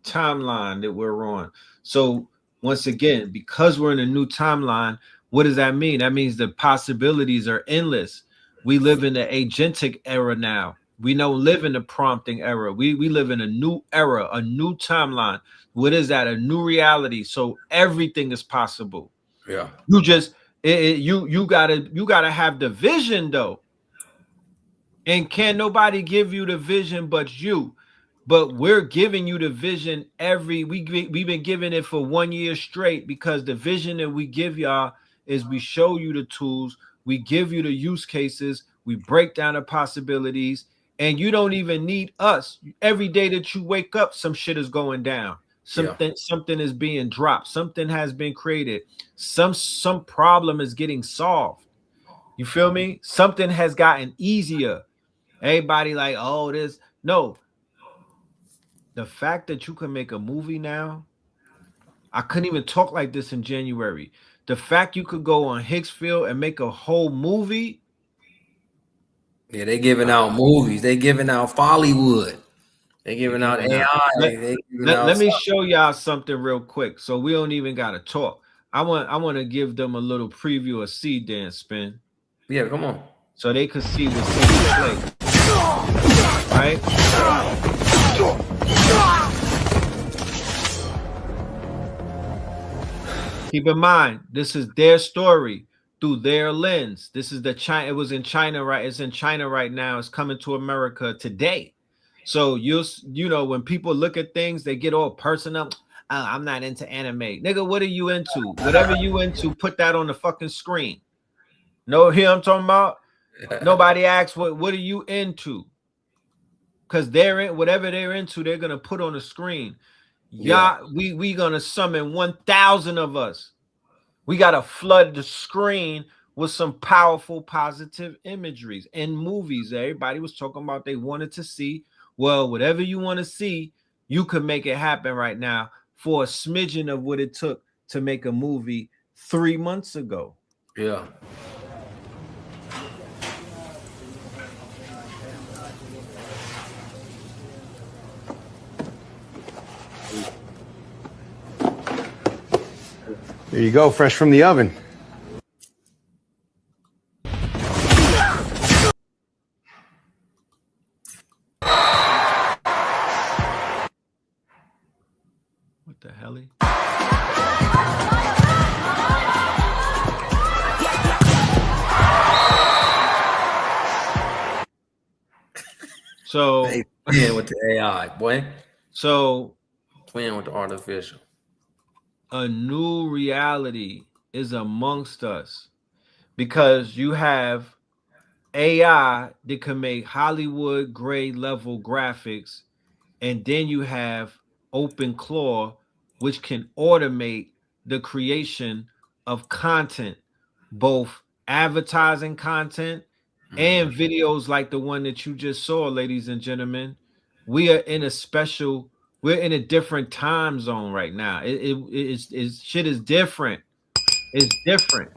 timeline that we're on. So once again, because we're in a new timeline, what does that mean? That means the possibilities are endless. We live in the agentic era now. We don't live in the prompting era. We live in a new era, a new timeline. What is that? A new reality. So everything is possible. Yeah. You just you gotta have the vision though. And can nobody give you the vision but you? But we're giving you the vision we've been giving it for 1 year straight, because the vision that we give y'all is we show you the tools, we give you the use cases, we break down the possibilities, and you don't even need us. Every day that you wake up, some shit is going down. Something is being dropped. Something has been created. Some problem is getting solved. You feel me? Something has gotten easier. Everybody like, oh, this. No. The fact that you can make a movie now, I couldn't even talk like this in January. The fact you could go on Hicksfield and make a whole movie. Yeah, they giving out movies. They giving out Follywood. They giving out AI. Let me show y'all something real quick, so we don't even gotta talk. I want to give them a little preview of Seed Dance, Spin. Yeah, come on. So they could see what's taking place. Right? Keep in mind, this is their story through their lens. This is the China. It was in China, right? It's in China right now. It's coming to America today. So you know when people look at things, they get all personal. I'm not into anime, nigga. What are you into? Whatever you into, put that on the fucking screen. No, here I'm talking about. Nobody asks what are you into? Because they're in whatever they're into, they're gonna put on the screen. Yeah. We gonna summon 1,000 of us. We gotta flood the screen with some powerful positive imageries and movies. Everybody was talking about they wanted to see. Well, whatever you want to see, you can make it happen right now for a smidgen of what it took to make a movie 3 months ago. Yeah. There you go, fresh from the oven. What the hell? So playing with the AI, boy. So playing with the artificial. A new reality is amongst us because you have AI that can make Hollywood grade level graphics, and then you have Open Claw, which can automate the creation of content, both advertising content and videos like the one that you just saw, ladies and gentlemen. We are in a special, we're in a different time zone right now. It's shit is different. It's different.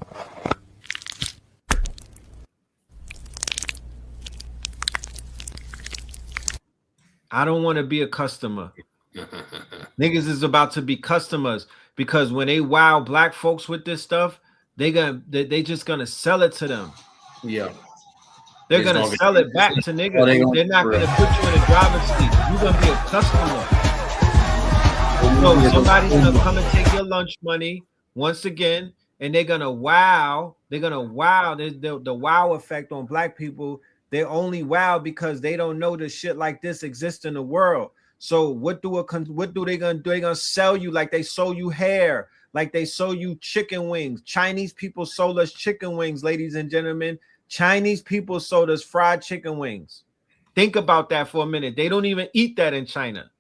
I don't want to be a customer. Niggas is about to be customers because when they wow black folks with this stuff, they just gonna sell it to them. Yeah. They're gonna sell it back to niggas. They're not gonna put you in a driver's seat. You're gonna be a customer. So somebody's gonna come and take your lunch money once again, and they're gonna wow. They're gonna wow. The wow effect on black people. They only wow because they don't know that shit like this exists in the world. So what do they gonna do? They gonna sell you like they sold you hair, like they sold you chicken wings. Chinese people sold us chicken wings, ladies and gentlemen. Chinese people sold us fried chicken wings. Think about that for a minute. They don't even eat that in China.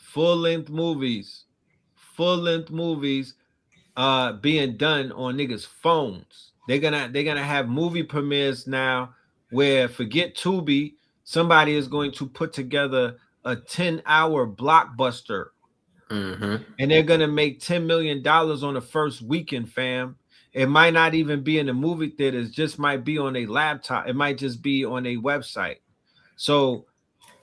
Full-length movies being done on niggas' phones. They're gonna have movie premieres now where, forget Tubi, somebody is going to put together a 10-hour blockbuster, and they're gonna make $10 million on the first weekend, fam. It might not even be in the movie theaters, just might be on a laptop. It might just be on a website. So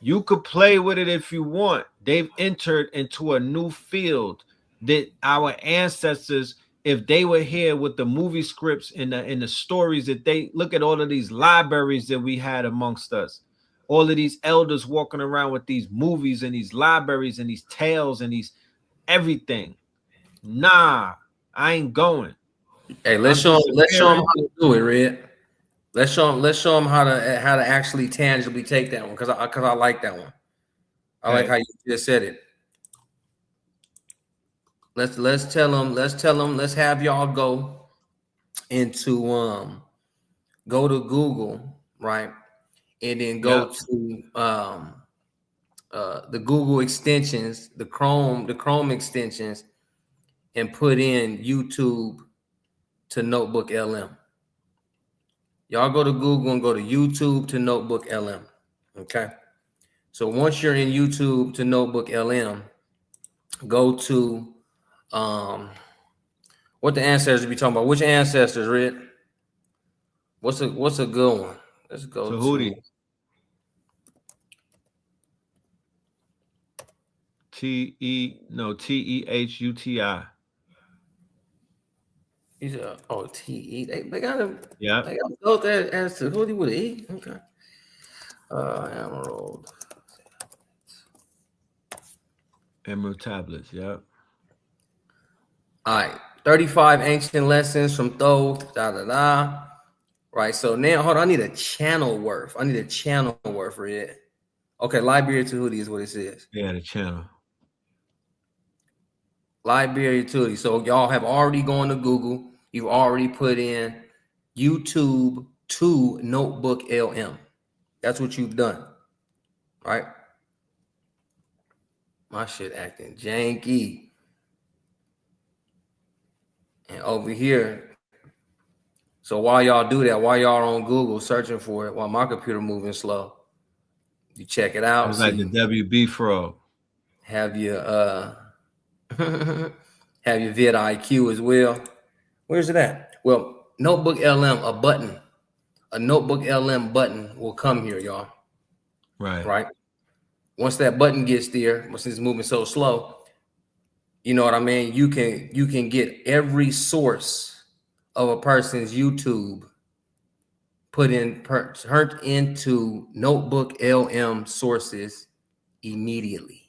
you could play with it if you want. They've entered into a new field that our ancestors, if they were here with the movie scripts and the stories that they look at, all of these libraries that we had amongst us, all of these elders walking around with these movies and these libraries and these tales and these everything. Nah, I ain't going. Hey, let's show them how to do it, Red. Let's show them how to actually tangibly take that one because I like that one. I like how you just said it. Let's tell them. Let's have y'all go into go to Google, right, and then go to the Google extensions, the Chrome extensions, and put in YouTube to Notebook LM. Y'all go to Google and go to YouTube to Notebook LM. Okay. So once you're in YouTube to Notebook LM, go to what the ancestors be talking about. Which ancestors, Red? What's a good one? Let's go Tahuti. to TEHUTI. He's a T-E. They got him. Yeah. They got both as to who he would E. Okay. Emerald. Emerald tablets. Yep. All right. 35 ancient lessons from Thoth. Right. So now, hold on. I need a channel worth. For it. Okay. Liberia Tahuti is what it says. Yeah, the channel. Liberia Tahuti. So y'all have already gone to Google. You've already put in YouTube to Notebook LM. That's what you've done. Right. My shit acting janky. And over here, so while y'all do that, while y'all on Google searching for it, while my computer moving slow, you check it out. It's like the WB frog. Have your have your vid IQ as well. Where's it at? Well, Notebook LM, a Notebook LM button will come here, y'all. Right. Once that button gets there, once it's moving so slow, you know what I mean? You can get every source of a person's YouTube turned into Notebook LM sources immediately.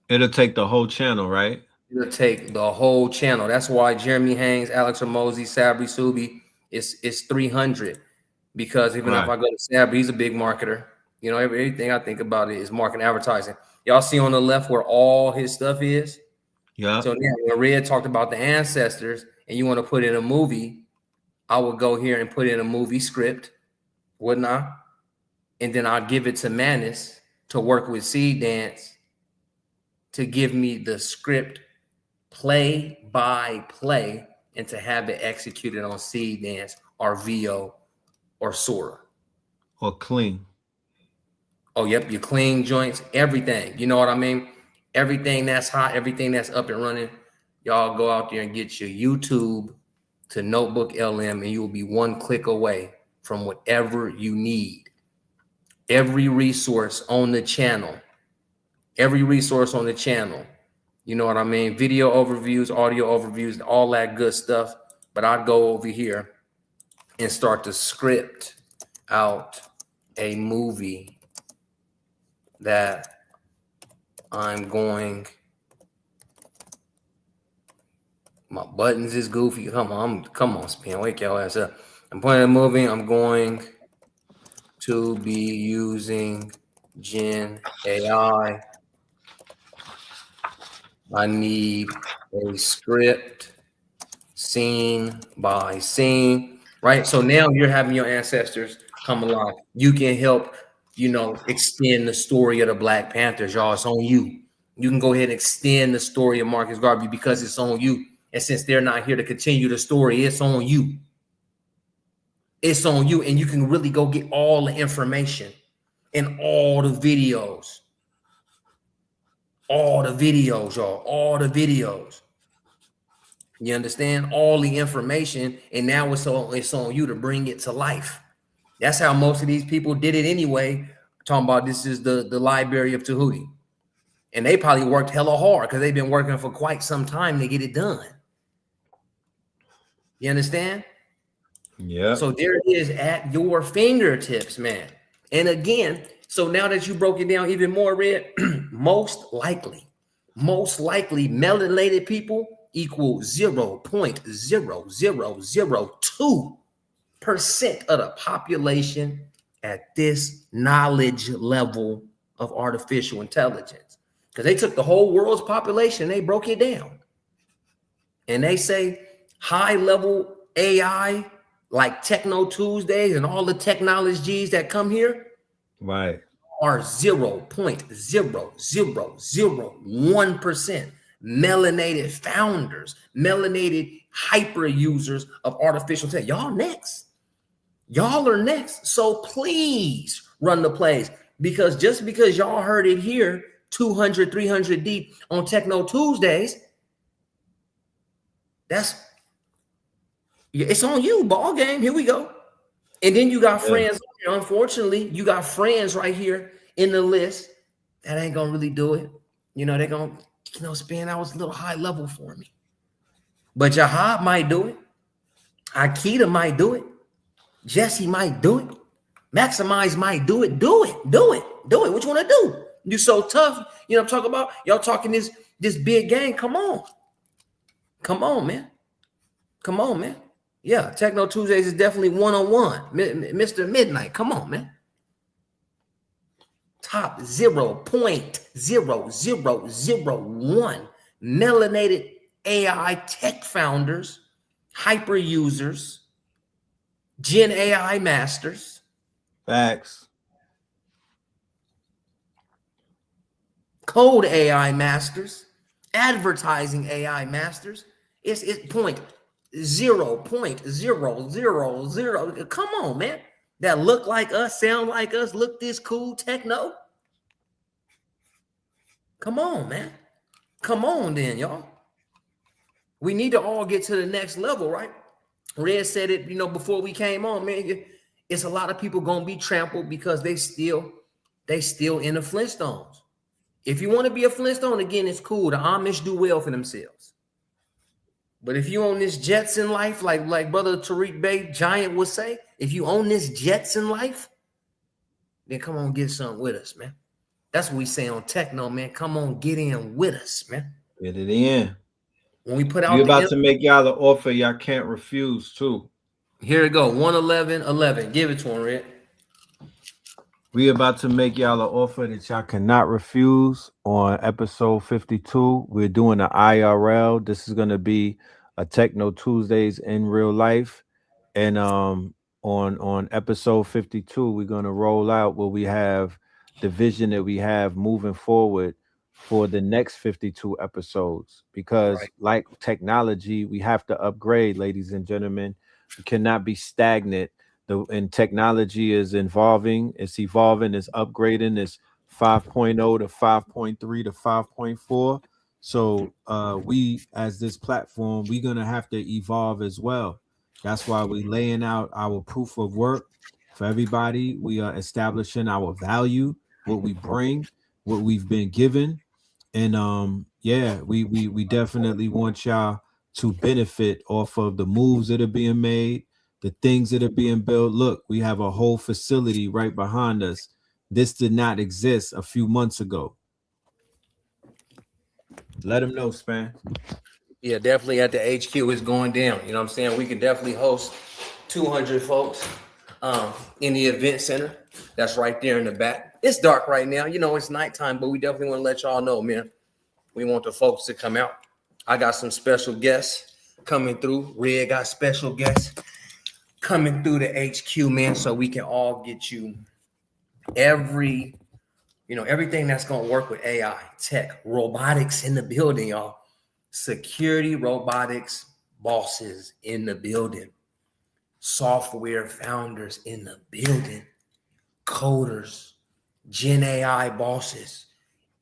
It'll take the whole channel, right? It'll take the whole channel. That's why Jeremy Haynes, Alex Ramosi, Sabri Subi, it's 300. Because even if I go to Sabri, he's a big marketer. You know, everything I think about it is marketing, advertising. Y'all see on the left where all his stuff is? Yeah. So now when Red talked about the ancestors and you want to put in a movie, I would go here and put in a movie script, wouldn't I? And then I'd give it to Manus to work with Seed Dance to give me the script play by play and to have it executed on Seed Dance or VO or Sora. Or Clean. Oh, yep, your clean joints, everything. You know what I mean? Everything that's hot, everything that's up and running, y'all go out there and get your YouTube to Notebook LM, and you will be one click away from whatever you need. Every resource on the channel. You know what I mean? Video overviews, audio overviews, all that good stuff. But I'd go over here and start to script out a movie that I'm going. My buttons is goofy. Come on, Spin. Wake your ass up. I'm playing a movie. I'm going to be using Gen AI. I need a script scene by scene, right? So now you're having your ancestors come alive. You can help, extend the story of the Black Panthers, y'all. It's on you. You can go ahead and extend the story of Marcus Garvey because it's on you. And since they're not here to continue the story, it's on you. It's on you. And you can really go get all the information and all the videos. All the videos, y'all. All the videos. You understand? All the information. And now it's on you to bring it to life. That's how most of these people did it anyway. Talking about this is the Library of Tahuti. And they probably worked hella hard because they've been working for quite some time to get it done. You understand? Yeah. So there it is at your fingertips, man. And again, so now that you broke it down even more, Red, most likely melanated people equal 0.0002% of the population at this knowledge level of artificial intelligence. Because they took the whole world's population, they broke it down. And they say high level AI, like Techno Tuesdays and all the technologies that come here, right, are 0.0001% melanated founders, melanated hyper users of artificial intelligence. Y'all next. Y'all are next. So please run the plays, because just because y'all heard it here 200, 300 deep on Techno Tuesdays, it's on you, ball game. Here we go. And then you got friends. Unfortunately, you got friends right here in the list that ain't gonna really do it. They're gonna, Spin, that was a little high level for me. But Jahab might do it. Akita might do it. Jesse might do it. Maximize might do it. Do it. What you want to do? You so tough. You know what I'm talking about? Y'all talking this big game. Come on, man. Yeah, Techno Tuesdays is definitely one-on-one. Mr. Midnight. Come on, man. Top 0.0001 melanated AI tech founders, hyper users, Gen AI masters. Facts. Code AI masters, advertising AI masters. It's 0.0000. Come on, man. That look like us, sound like us, look this cool, techno. Come on, man. Come on then, y'all. We need to all get to the next level, right? Red said it, before we came on, man. It's a lot of people gonna be trampled because they still in the Flintstones. If you want to be a Flintstone, again, it's cool. The Amish do well for themselves. But if you own this Jetson life, like Brother Tariq Bey Giant would say, if you own this Jetson life, then come on, get something with us, man. That's what we say on Techno, man. Come on, get in with us, man. Get it in. When we put out, we're about to make y'all an offer y'all can't refuse too. Here we go. 111.11. Give it to him, Red. We about to make y'all an offer that y'all cannot refuse on episode 52. We're doing an IRL. This is going to be a Techno Tuesdays in real life. And on episode 52, we're going to roll out what we have, the vision that we have moving forward for the next 52 episodes. Because like technology, we have to upgrade, ladies and gentlemen. We cannot be stagnant. And technology is evolving, it's upgrading, it's 5.0 to 5.3 to 5.4. So we, as this platform, we're gonna have to evolve as well. That's why we're laying out our proof of work for everybody. We are establishing our value, what we bring, what we've been given. And we definitely want y'all to benefit off of the moves that are being made, the things that are being built. Look, we have a whole facility right behind us. This did not exist a few months ago. Let them know, Span. Yeah, definitely at the HQ is going down. You know what I'm saying? We can definitely host 200 folks in the event center. That's right there in the back. It's dark right now. It's nighttime, but we definitely want to let y'all know, man. We want the folks to come out. I got some special guests coming through. Red got special guests coming through the HQ, man, so we can all get you everything that's going to work with AI, tech, robotics in the building, y'all. Security, robotics, bosses in the building. Software founders in the building. Coders, Gen AI bosses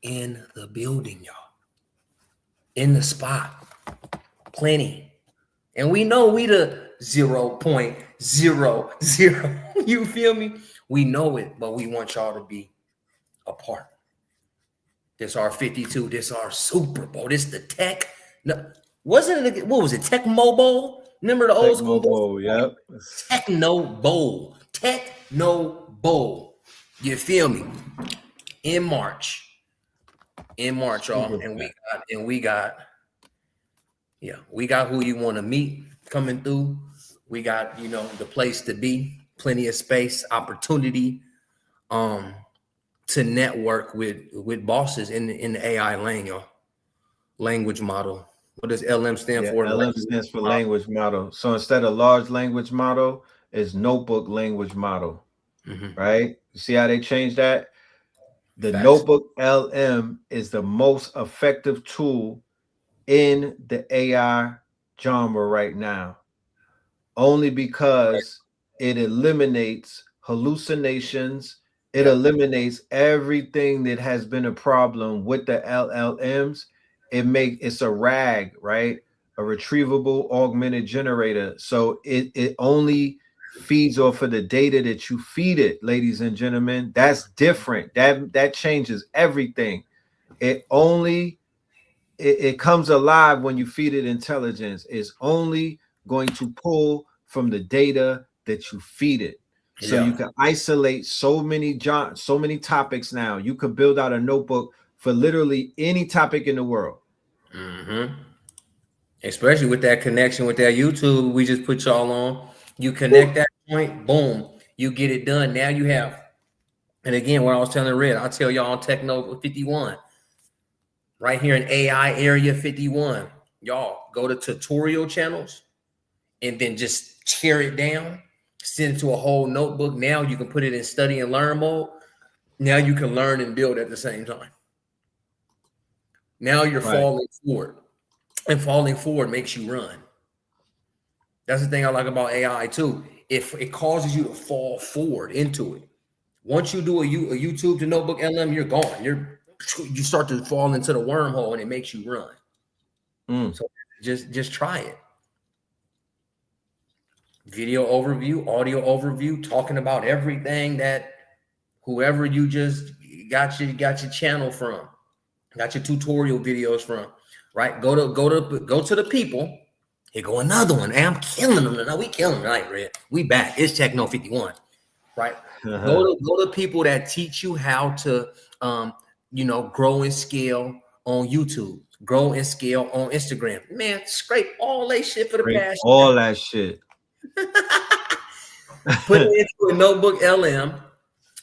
in the building, y'all. In the spot. Plenty. And we know we the 0.00. You feel me? We know it, but we want y'all to be a part. This our 52. This our Super Bowl. This the tech. No, wasn't it? What was it? Techno Bowl? Remember the old school bowl? Yep. Techno Bowl. Techno Bowl. You feel me? In March, y'all. And we got who you want to meet coming through. We got, the place to be, plenty of space, opportunity to network with bosses in the AI lane, y'all. Language model. What does LM stand for? LM stands for language model. So instead of large language model, it's notebook language model. Right? You see how they changed that? The notebook LM is the most effective tool in the AI genre right now, only because it eliminates hallucinations. It eliminates everything that has been a problem with the LLMs. It's a RAG, right? A retrievable augmented generator. So it only feeds off of the data that you feed it, ladies and gentlemen. That's different. That changes everything. It comes alive when you feed it intelligence. It's only going to pull from the data that you feed it. So you can isolate so many topics now. You could build out a notebook for literally any topic in the world. Especially with that connection with that YouTube we just put y'all on. You connect that point, boom, you get it done. Now you have, and again, what I was telling Red, I'll tell y'all on Techno 51, right here in AI Area 51, y'all go to tutorial channels and then just tear it down, send it to a whole notebook. Now you can put it in study and learn mode. Now you can learn and build at the same time. Now you're falling forward, and falling forward makes you run. That's the thing I like about AI too. If it causes you to fall forward into it. Once you do a YouTube to notebook LM, you're gone. You start to fall into the wormhole and it makes you run. So just try it. Video overview, audio overview, talking about everything that whoever you just got your channel from, got your tutorial videos from, right? Go to the people. Here go another one. Hey, I'm killing them tonight. We killing them tonight, Red. We back. It's Techno 51, right? Go to people that teach you how to grow and scale on YouTube, grow and scale on Instagram. Man, scrape all that shit for the past. All that shit. Put it into a notebook LM.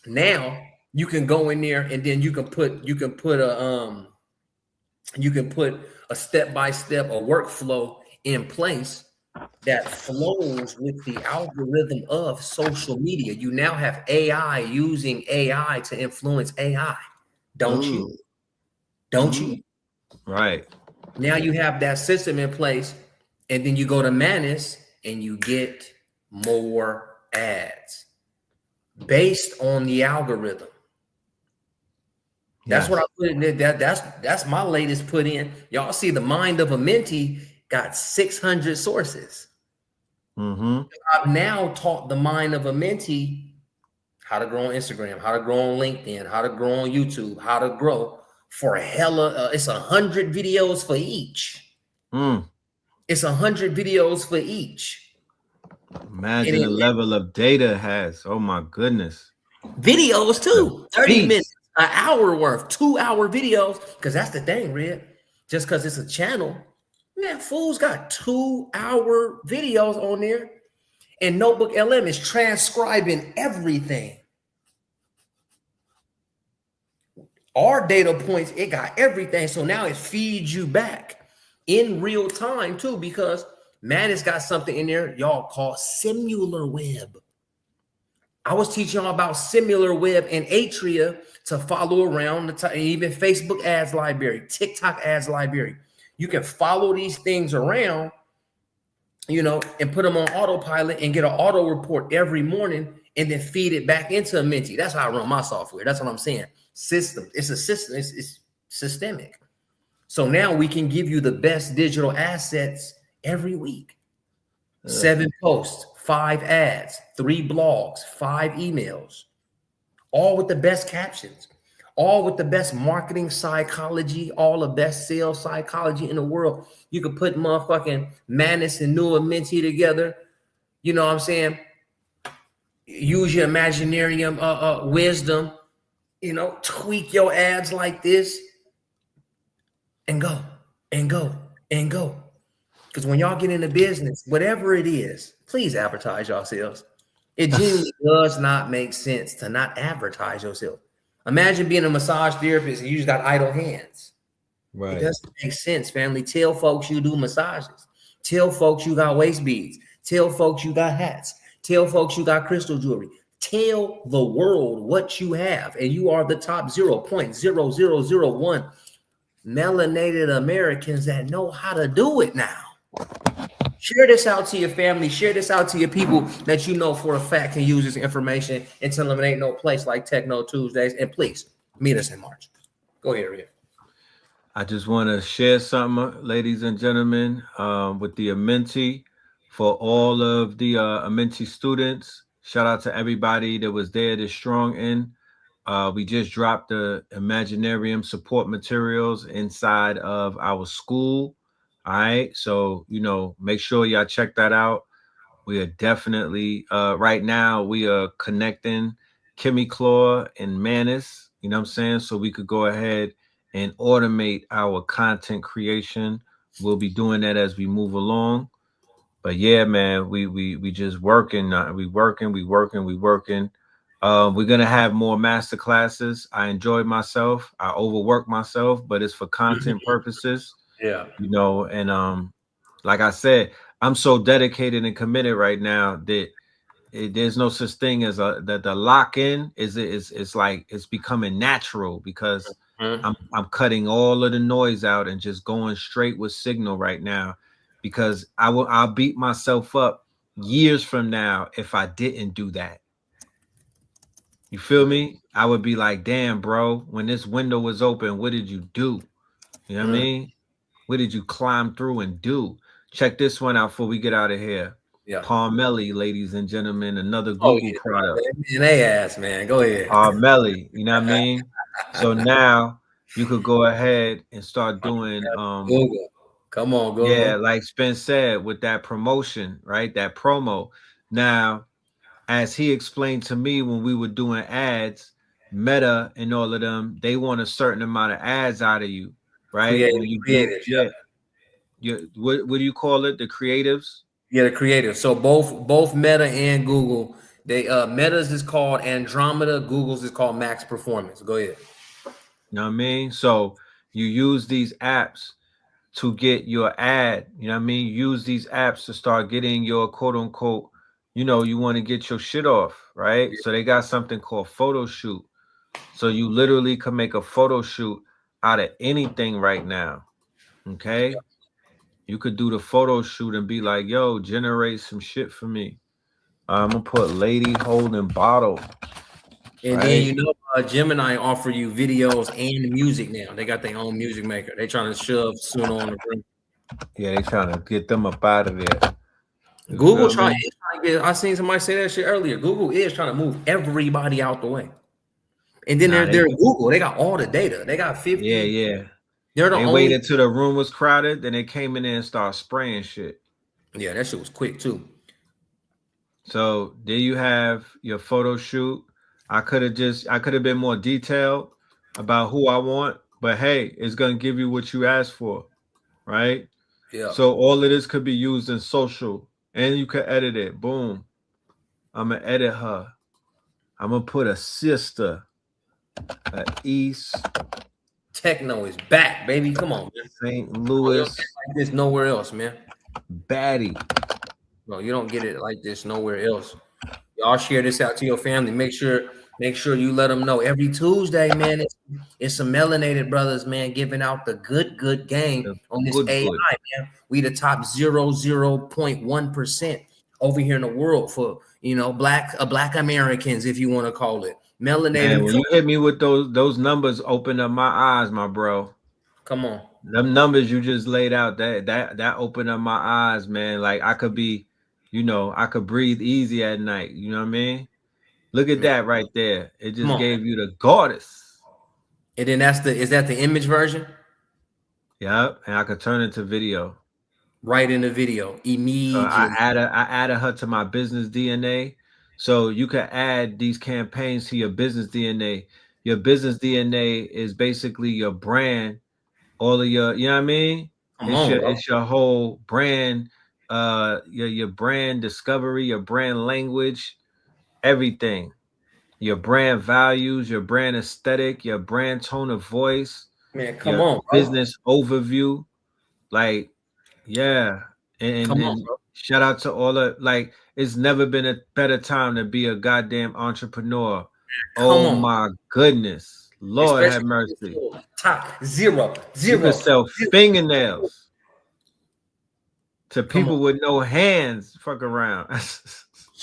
Now you can go in there and then you can put a step-by-step, a workflow in place that flows with the algorithm of social media. You now have AI using AI to influence AI. Don't you? Don't you? Right. Now you have that system in place, and then you go to Manus and you get more ads based on the algorithm. That's what I put in there. That's my latest put in. Y'all see the mind of a mentee got 600 sources. I've now taught the mind of a mentee how to grow on Instagram, how to grow on LinkedIn, how to grow on YouTube, how to grow for it's 100 videos for each. It's 100 videos for each. Imagine the level of data has. Oh my goodness. Videos too. 30 minutes, an hour worth, 2-hour videos. Because that's the thing, Red. Just because it's a channel, man, fools got 2-hour videos on there. And Notebook LM is transcribing everything. Our data points, it got everything. So now it feeds you back in real time too, because Manus got something in there, y'all, called Similar Web. I was teaching y'all about Similar Web and Atria to follow around, even Facebook ads library, TikTok ads library. You can follow these things around, and put them on autopilot and get an auto report every morning and then feed it back into a mentee. That's how I run my software. That's what I'm saying. System. It's a system. It's systemic. So now we can give you the best digital assets every week. 7 posts, 5 ads, 3 blogs, 5 emails, all with the best captions, all with the best marketing psychology, all the best sales psychology in the world. You could put motherfucking Manus and Nua Mentee together. You know what I'm saying? Use your Imaginarium wisdom, tweak your ads like this and go and go and go. Because when y'all get into business, whatever it is, please advertise yourselves. It genuinely does not make sense to not advertise yourself. Imagine being a massage therapist and you just got idle hands. Right. It doesn't make sense, family. Tell folks you do massages. Tell folks you got waist beads. Tell folks you got hats. Tell folks you got crystal jewelry. Tell the world what you have. And you are the top 0.0001 melanated Americans that know how to do it now. Share this out to your family. Share this out to your people that you know for a fact can use this information and tell them it ain't no place like Techno Tuesdays. And please meet us in March. Go ahead, Rick. I just want to share something, ladies and gentlemen, with the Amenti for all of the Amenti students. Shout out to everybody that was there this strong in. We just dropped the Imaginarium support materials inside of our school. All right. So, make sure y'all check that out. We are definitely right now we are connecting Kimmy Claw and Manis, you know what I'm saying? So we could go ahead and automate our content creation. We'll be doing that as we move along. But yeah, man, we just working, we working. We're gonna have more master classes. I enjoyed myself. I overworked myself, but it's for content purposes, Yeah. you know. And like I said, I'm so dedicated and committed right now that there's no such thing as that the lock in is it's like it's becoming natural because Mhm. I'm cutting all of the noise out and just going straight with signal right now because I'll beat myself up years from now if I didn't do that. You feel me? I would be like, damn, bro, when this window was open, what did you do? You know what I Mhm. mean? What did you climb through and do? Check this one out before we get out of here. Yeah. Palmelli, ladies and gentlemen, another Oh Google yeah, product. man, they ass, man. Go ahead. Palmelli, you know what I mean? So now you could go ahead and start doing Google. Come on, yeah, Google. like Spence said with that promotion, right? That promo. Now, as he explained to me when we were doing ads, Meta and all of them, they want a certain amount of ads out of you, right? When you do, Creative. yeah, you what do you call it? The creatives? Yeah, the creative. So both Meta and Google, they Meta's is called Andromeda, Google's is called Max Performance. Go ahead. You know what I mean? So you use these apps to get your ad, you know what I mean? Use these apps to start getting your quote unquote, you know, you want to get your shit off, right? So they got something called photo shoot. So you literally can make a photo shoot out of anything right now. Okay. You could do the photo shoot and be like, yo, generate some shit for me. I'm gonna put lady holding bottle, And then right? Gemini offer you videos and music now. They got their own music maker. They trying to shove soon on the room. Yeah, they trying to get them up out of there. You Google feel trying me? is trying to get. I seen somebody say that shit earlier. Google is trying to move everybody out the way. And then Nah, they're Google. They got all the data. They got yeah, 50. yeah. They're the They only. waited till the room was crowded, then they came in there and started spraying shit. Yeah, that shit was quick too. So there you have your photo shoot. I could have been more detailed about who I want, but hey, it's gonna give you what you asked for, right? Yeah. So all of this could be used in social, and you can edit it. Boom. I'm gonna edit her. I'm gonna put a sister, a East Techno is back, baby. Come on, man. St. You don't Louis get it like this nowhere else, man. baddie. No, you don't get it like this nowhere else. Y'all share this out to your family. Make sure you let them know every Tuesday, man. It's some melanated brothers, man, giving out the good game The on this good. AI, man. We the top 0.1% over here in the world for black Americans, if you want to call it melanated. Man, when you hit me with those numbers, open up my eyes, my bro. Come on. Them numbers you just laid out, that opened up my eyes, man. Like I could be, I could breathe easy at night. You know what I mean? Look at Man. that right there. It Come just on. gave you the goddess. And then is that the image version? Yep. And I could turn it to video. Right in the video So immediately. I added her to my business DNA. So you can add these campaigns to your business DNA. Your business DNA is basically your brand, all of your, you know what I mean? Come on, bro. It's your whole brand, your brand discovery, your brand language, everything. Your brand values, your brand aesthetic, your brand tone of voice, Man, come your on, bro. business overview. Like, yeah. And Come on, bro. shout out to all of like it's never been a better time to be a goddamn entrepreneur. Come Oh on. my goodness. Lord have Especially mercy. top zero. You can sell fingernails to Come people on. with no hands. Fuck around.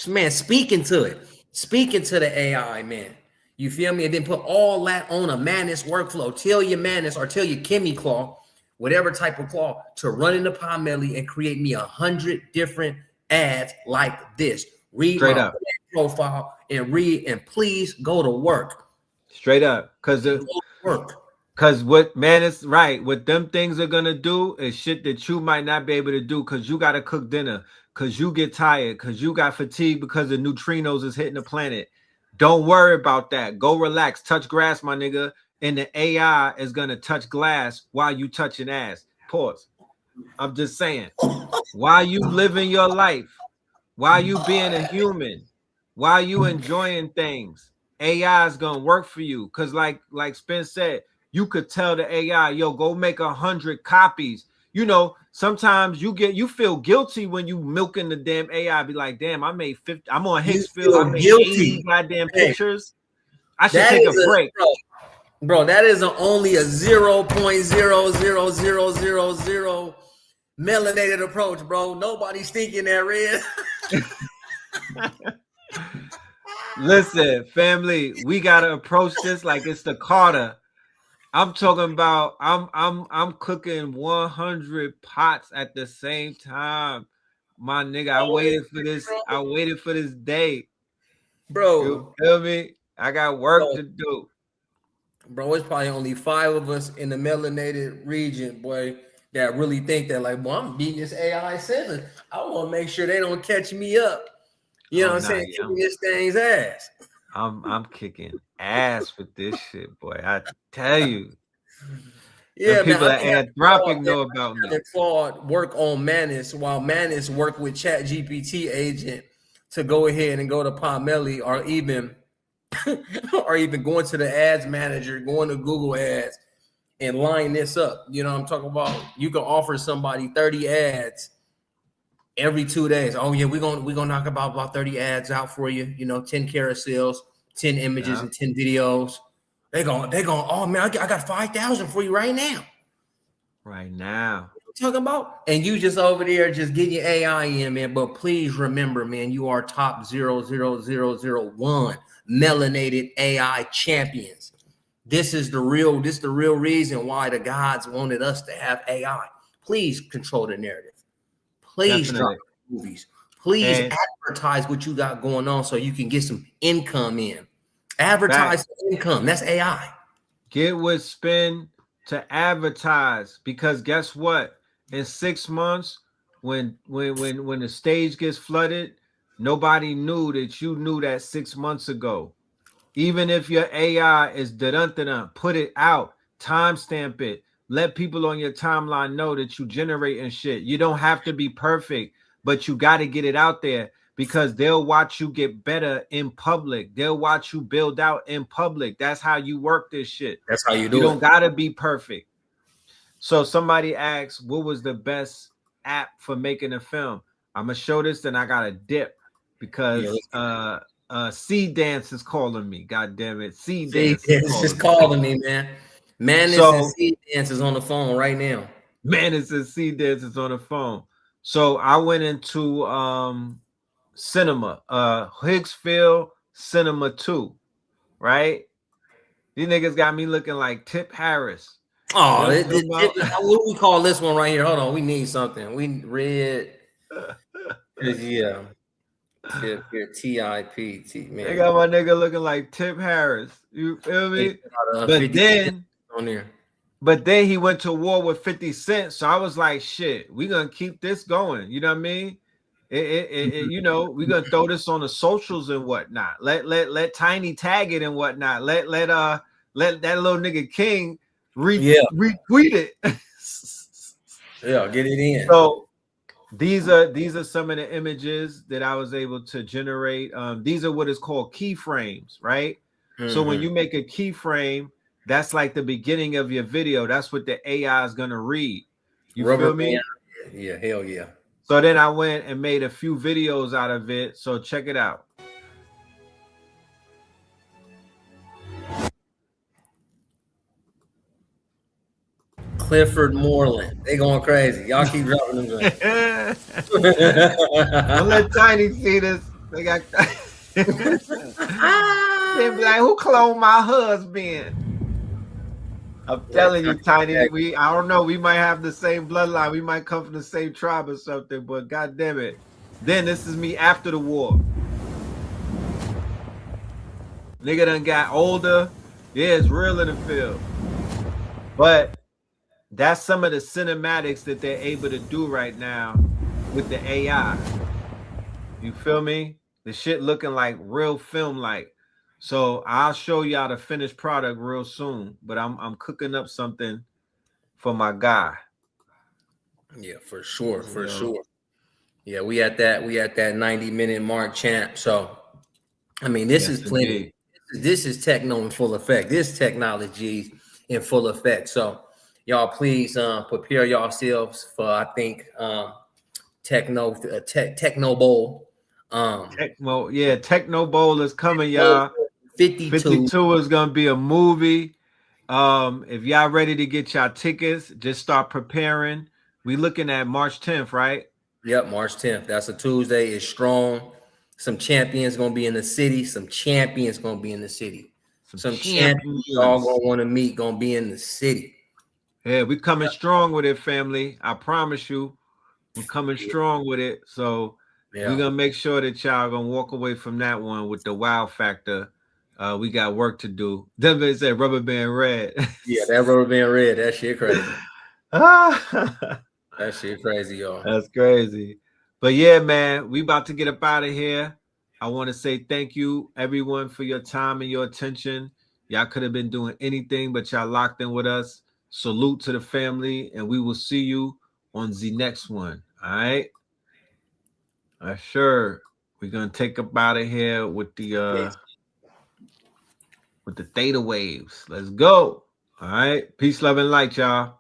Man, speaking to the AI, man. You feel me? And then put all that on a Manus workflow. Tell your Manus or tell your Kimmy Claw, whatever type of claw, to run into Palmelli and create me 100 different ads like this. Read Straight my up. profile and read, and please go to work. Straight up. Because what man is right, what them things are gonna do is shit that you might not be able to do because you gotta cook dinner, because you get tired, because you got fatigue because the neutrinos is hitting the planet. Don't worry about that. Go relax. Touch grass, my nigga. And the AI is going to touch glass while you touching ass. Pause. I'm just saying. While you living your life, while you being a human, while you enjoying things, AI is going to work for you. Because like Spence said, you could tell the AI, yo, go make 100 copies. You know, sometimes you feel guilty when you milking the damn AI. Be like, damn, I made 50. I'm on Hicksville. I made 80 goddamn pictures. I should take a break. Bro, that is only a 0.00000 melanated approach, bro. Nobody's thinking that red. Listen, family, we gotta approach this like it's the Carter. I'm talking about I'm cooking 100 pots at the same time. My nigga, I waited for this. I waited for this day. Bro, you feel me? I got work to do. Bro, it's probably only 5 of us in the melanated region, boy, that really think that, like, boy, I'm beating this AI sentence. I want to make sure they don't catch me up. You know what I'm saying? Kicking this thing's ass. I'm kicking ass with this shit, boy. I tell you. Yeah, people at Anthropic know about me. Claude work on Manus while Manus work with Chat GPT agent to go ahead and go to Pomeli or even going to the ads manager, going to Google ads and line this up. You know what I'm talking about? You can offer somebody 30 ads every 2 days. Oh yeah, we're gonna knock about 30 ads out for you. You know, 10 carousels, 10 images, and 10 videos. They going, oh man, I got 5,000 for you right now. Right now. What you talking about? And you just over there just getting your AI in, man. But please remember, man, you are top 0.00001 melanated AI champions. This is the real reason why the gods wanted us to have AI. Please control the narrative. Please drop movies. Please advertise what you got going on so you can get some income in. Advertise income. That's AI. Get with Spin to advertise, because guess what? In 6 months, when the stage gets flooded, nobody knew that you knew that 6 months ago. Even if your AI is dun-dun-dun, put it out, timestamp it, let people on your timeline know that you generating shit. You don't have to be perfect, but you got to get it out there, because they'll watch you get better in public. They'll watch you build out in public. That's how you work this shit. That's how you do it. You don't got to be perfect. So somebody asks, what was the best app for making a film? I'm going to show this, then I got to dip, because Sea Dance is calling me. God damn it. Sea Dance is calling me, man. Manus and Sea Dance is on the phone right now. Manus and Sea Dance is on the phone. So I went into cinema, Hicksville Cinema 2, right? These niggas got me looking like Tip Harris. Oh, what do we call this one right here? Hold on, we need something. We red. Yeah. TIPT, man. They got my nigga looking like Tip Harris. You feel me? But then he went to war with 50 Cent. So I was like, shit, we gonna keep this going. You know what I mean? You know, we gonna throw this on the socials and whatnot. Let Tiny tag it and whatnot. Let that little nigga King retweet it. Yeah, get it in. So these are some of the images that I was able to generate. These are what is called keyframes, right? Mm-hmm. So when you make a keyframe, that's like the beginning of your video. That's what the AI is gonna read. You feel me? Yeah, hell yeah. So then I went and made a few videos out of it. So check it out. Clifford Moreland. They going crazy. Y'all keep dropping them. Don't let Tiny see this. They got they be like, who cloned my husband? I'm telling you, Tiny, I don't know, we might have the same bloodline, we might come from the same tribe or something, but god damn it. Then this is me after the war. Nigga done got older. Yeah, it's real in the field. But that's some of the cinematics that they're able to do right now with the AI. You feel me? The shit looking like real film like. So I'll show y'all the finished product real soon. But I'm cooking up something for my guy. Yeah, for sure. Yeah, we at that 90-minute mark, champ. So I mean, this is plenty. Indeed. This is techno in full effect. This technology in full effect. So y'all please prepare yourselves for, I think, techno bowl. Techno Bowl is coming, y'all. 52 is gonna be a movie. If y'all ready to get y'all tickets, just start preparing. We looking at March 10th, right? Yep, March 10th. That's a Tuesday. It's strong. Some champions gonna be in the city. Some champions gonna be in the city. Some champions y'all gonna want to meet gonna be in the city. Yeah, we coming strong with it, family. I promise you, we're coming strong with it. So we're gonna make sure that y'all gonna walk away from that one with the wow factor. We got work to do. Devin said rubber band red. Yeah, that rubber band red. That shit crazy. That shit crazy, y'all. That's crazy. But yeah, man, we about to get up out of here. I want to say thank you, everyone, for your time and your attention. Y'all could have been doing anything, but y'all locked in with us. Salute to the family, and we will see you on the next one. All right? Sure. We're gonna take up out of here with the theta waves. Let's go. All right. Peace, love, and light, y'all.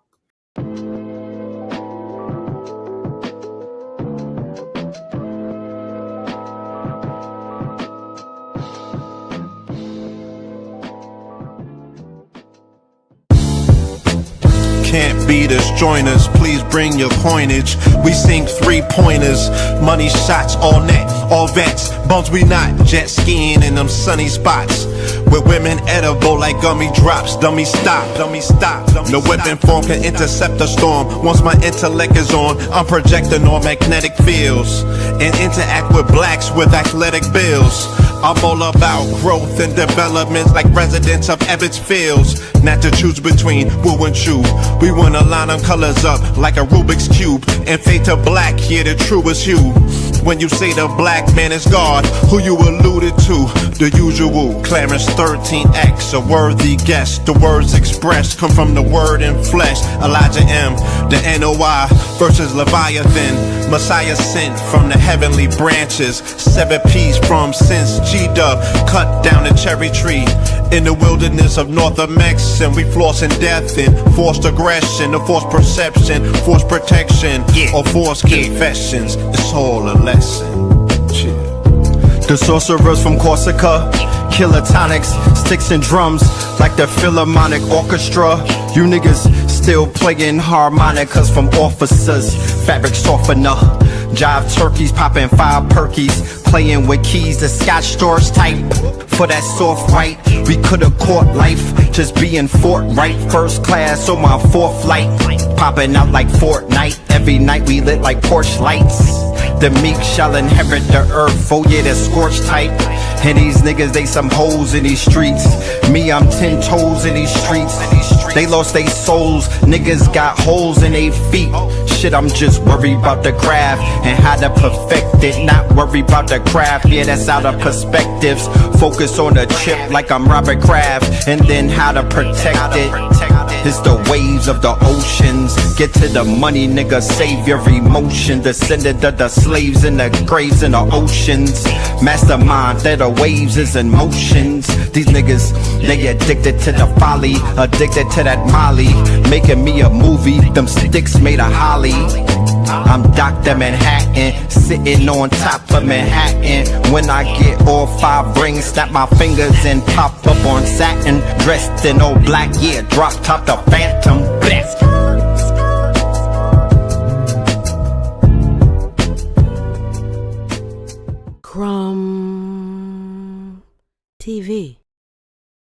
Can't beat us, join us, please bring your coinage. We sink 3-pointers, money shots, all net, all vets. Bumps we not, jet skiing in them sunny spots. With women edible like gummy drops. Dummy stop. No weapon form can intercept a storm. Once my intellect is on, I'm projecting on magnetic fields and interact with blacks with athletic bills. I'm all about growth and development like residents of Ebbets Fields. Not to choose between woo and chew. We wanna line them colors up like a Rubik's Cube and fade to black, here the truest hue. When you say the black man is God, who you alluded to? The usual Clarence 13X, a worthy guess. The words expressed come from the word in flesh. Elijah M, the NOI versus Leviathan. Messiah sent from the heavenly branches. 7 P's from since G-Dub cut down the cherry tree in the wilderness of North Amex, and we flossing death and forced aggression, or forced perception, forced protection, or forced confessions. It's all a lesson. The sorcerers from Corsica, killer tonics, sticks and drums like the Philharmonic Orchestra. You niggas still playing harmonicas from officers, fabric softener. Jive turkeys popping 5 perkies, playing with keys, the Scotch stores type. For that soft white, we could've caught life, just being forthright. First class on my 4th flight, popping out like Fortnite. Every night we lit like Porsche lights. The meek shall inherit the earth, oh yeah, the scorched type. And these niggas, they some hoes in these streets. Me, I'm 10 toes in these streets. They lost their souls, niggas got holes in their feet. Shit, I'm just worried about the craft and how to perfect it. Not worried about the craft, yeah, that's out of perspectives. Focus on the chip like I'm Robert Kraft, and then how to protect it. It's the waves of the oceans. Get to the money, nigga, save your emotion. Descendant of the slaves in the graves in the oceans. Mastermind that the waves is in motions. These niggas, they addicted to the folly, addicted to that molly. Making me a movie, them sticks made of holly. I'm Dr. Manhattan, sitting on top of Manhattan. When I get all 5 rings, snap my fingers and pop up on satin. Dressed in all black, yeah, drop top the Phantom. Best. Crumb TV.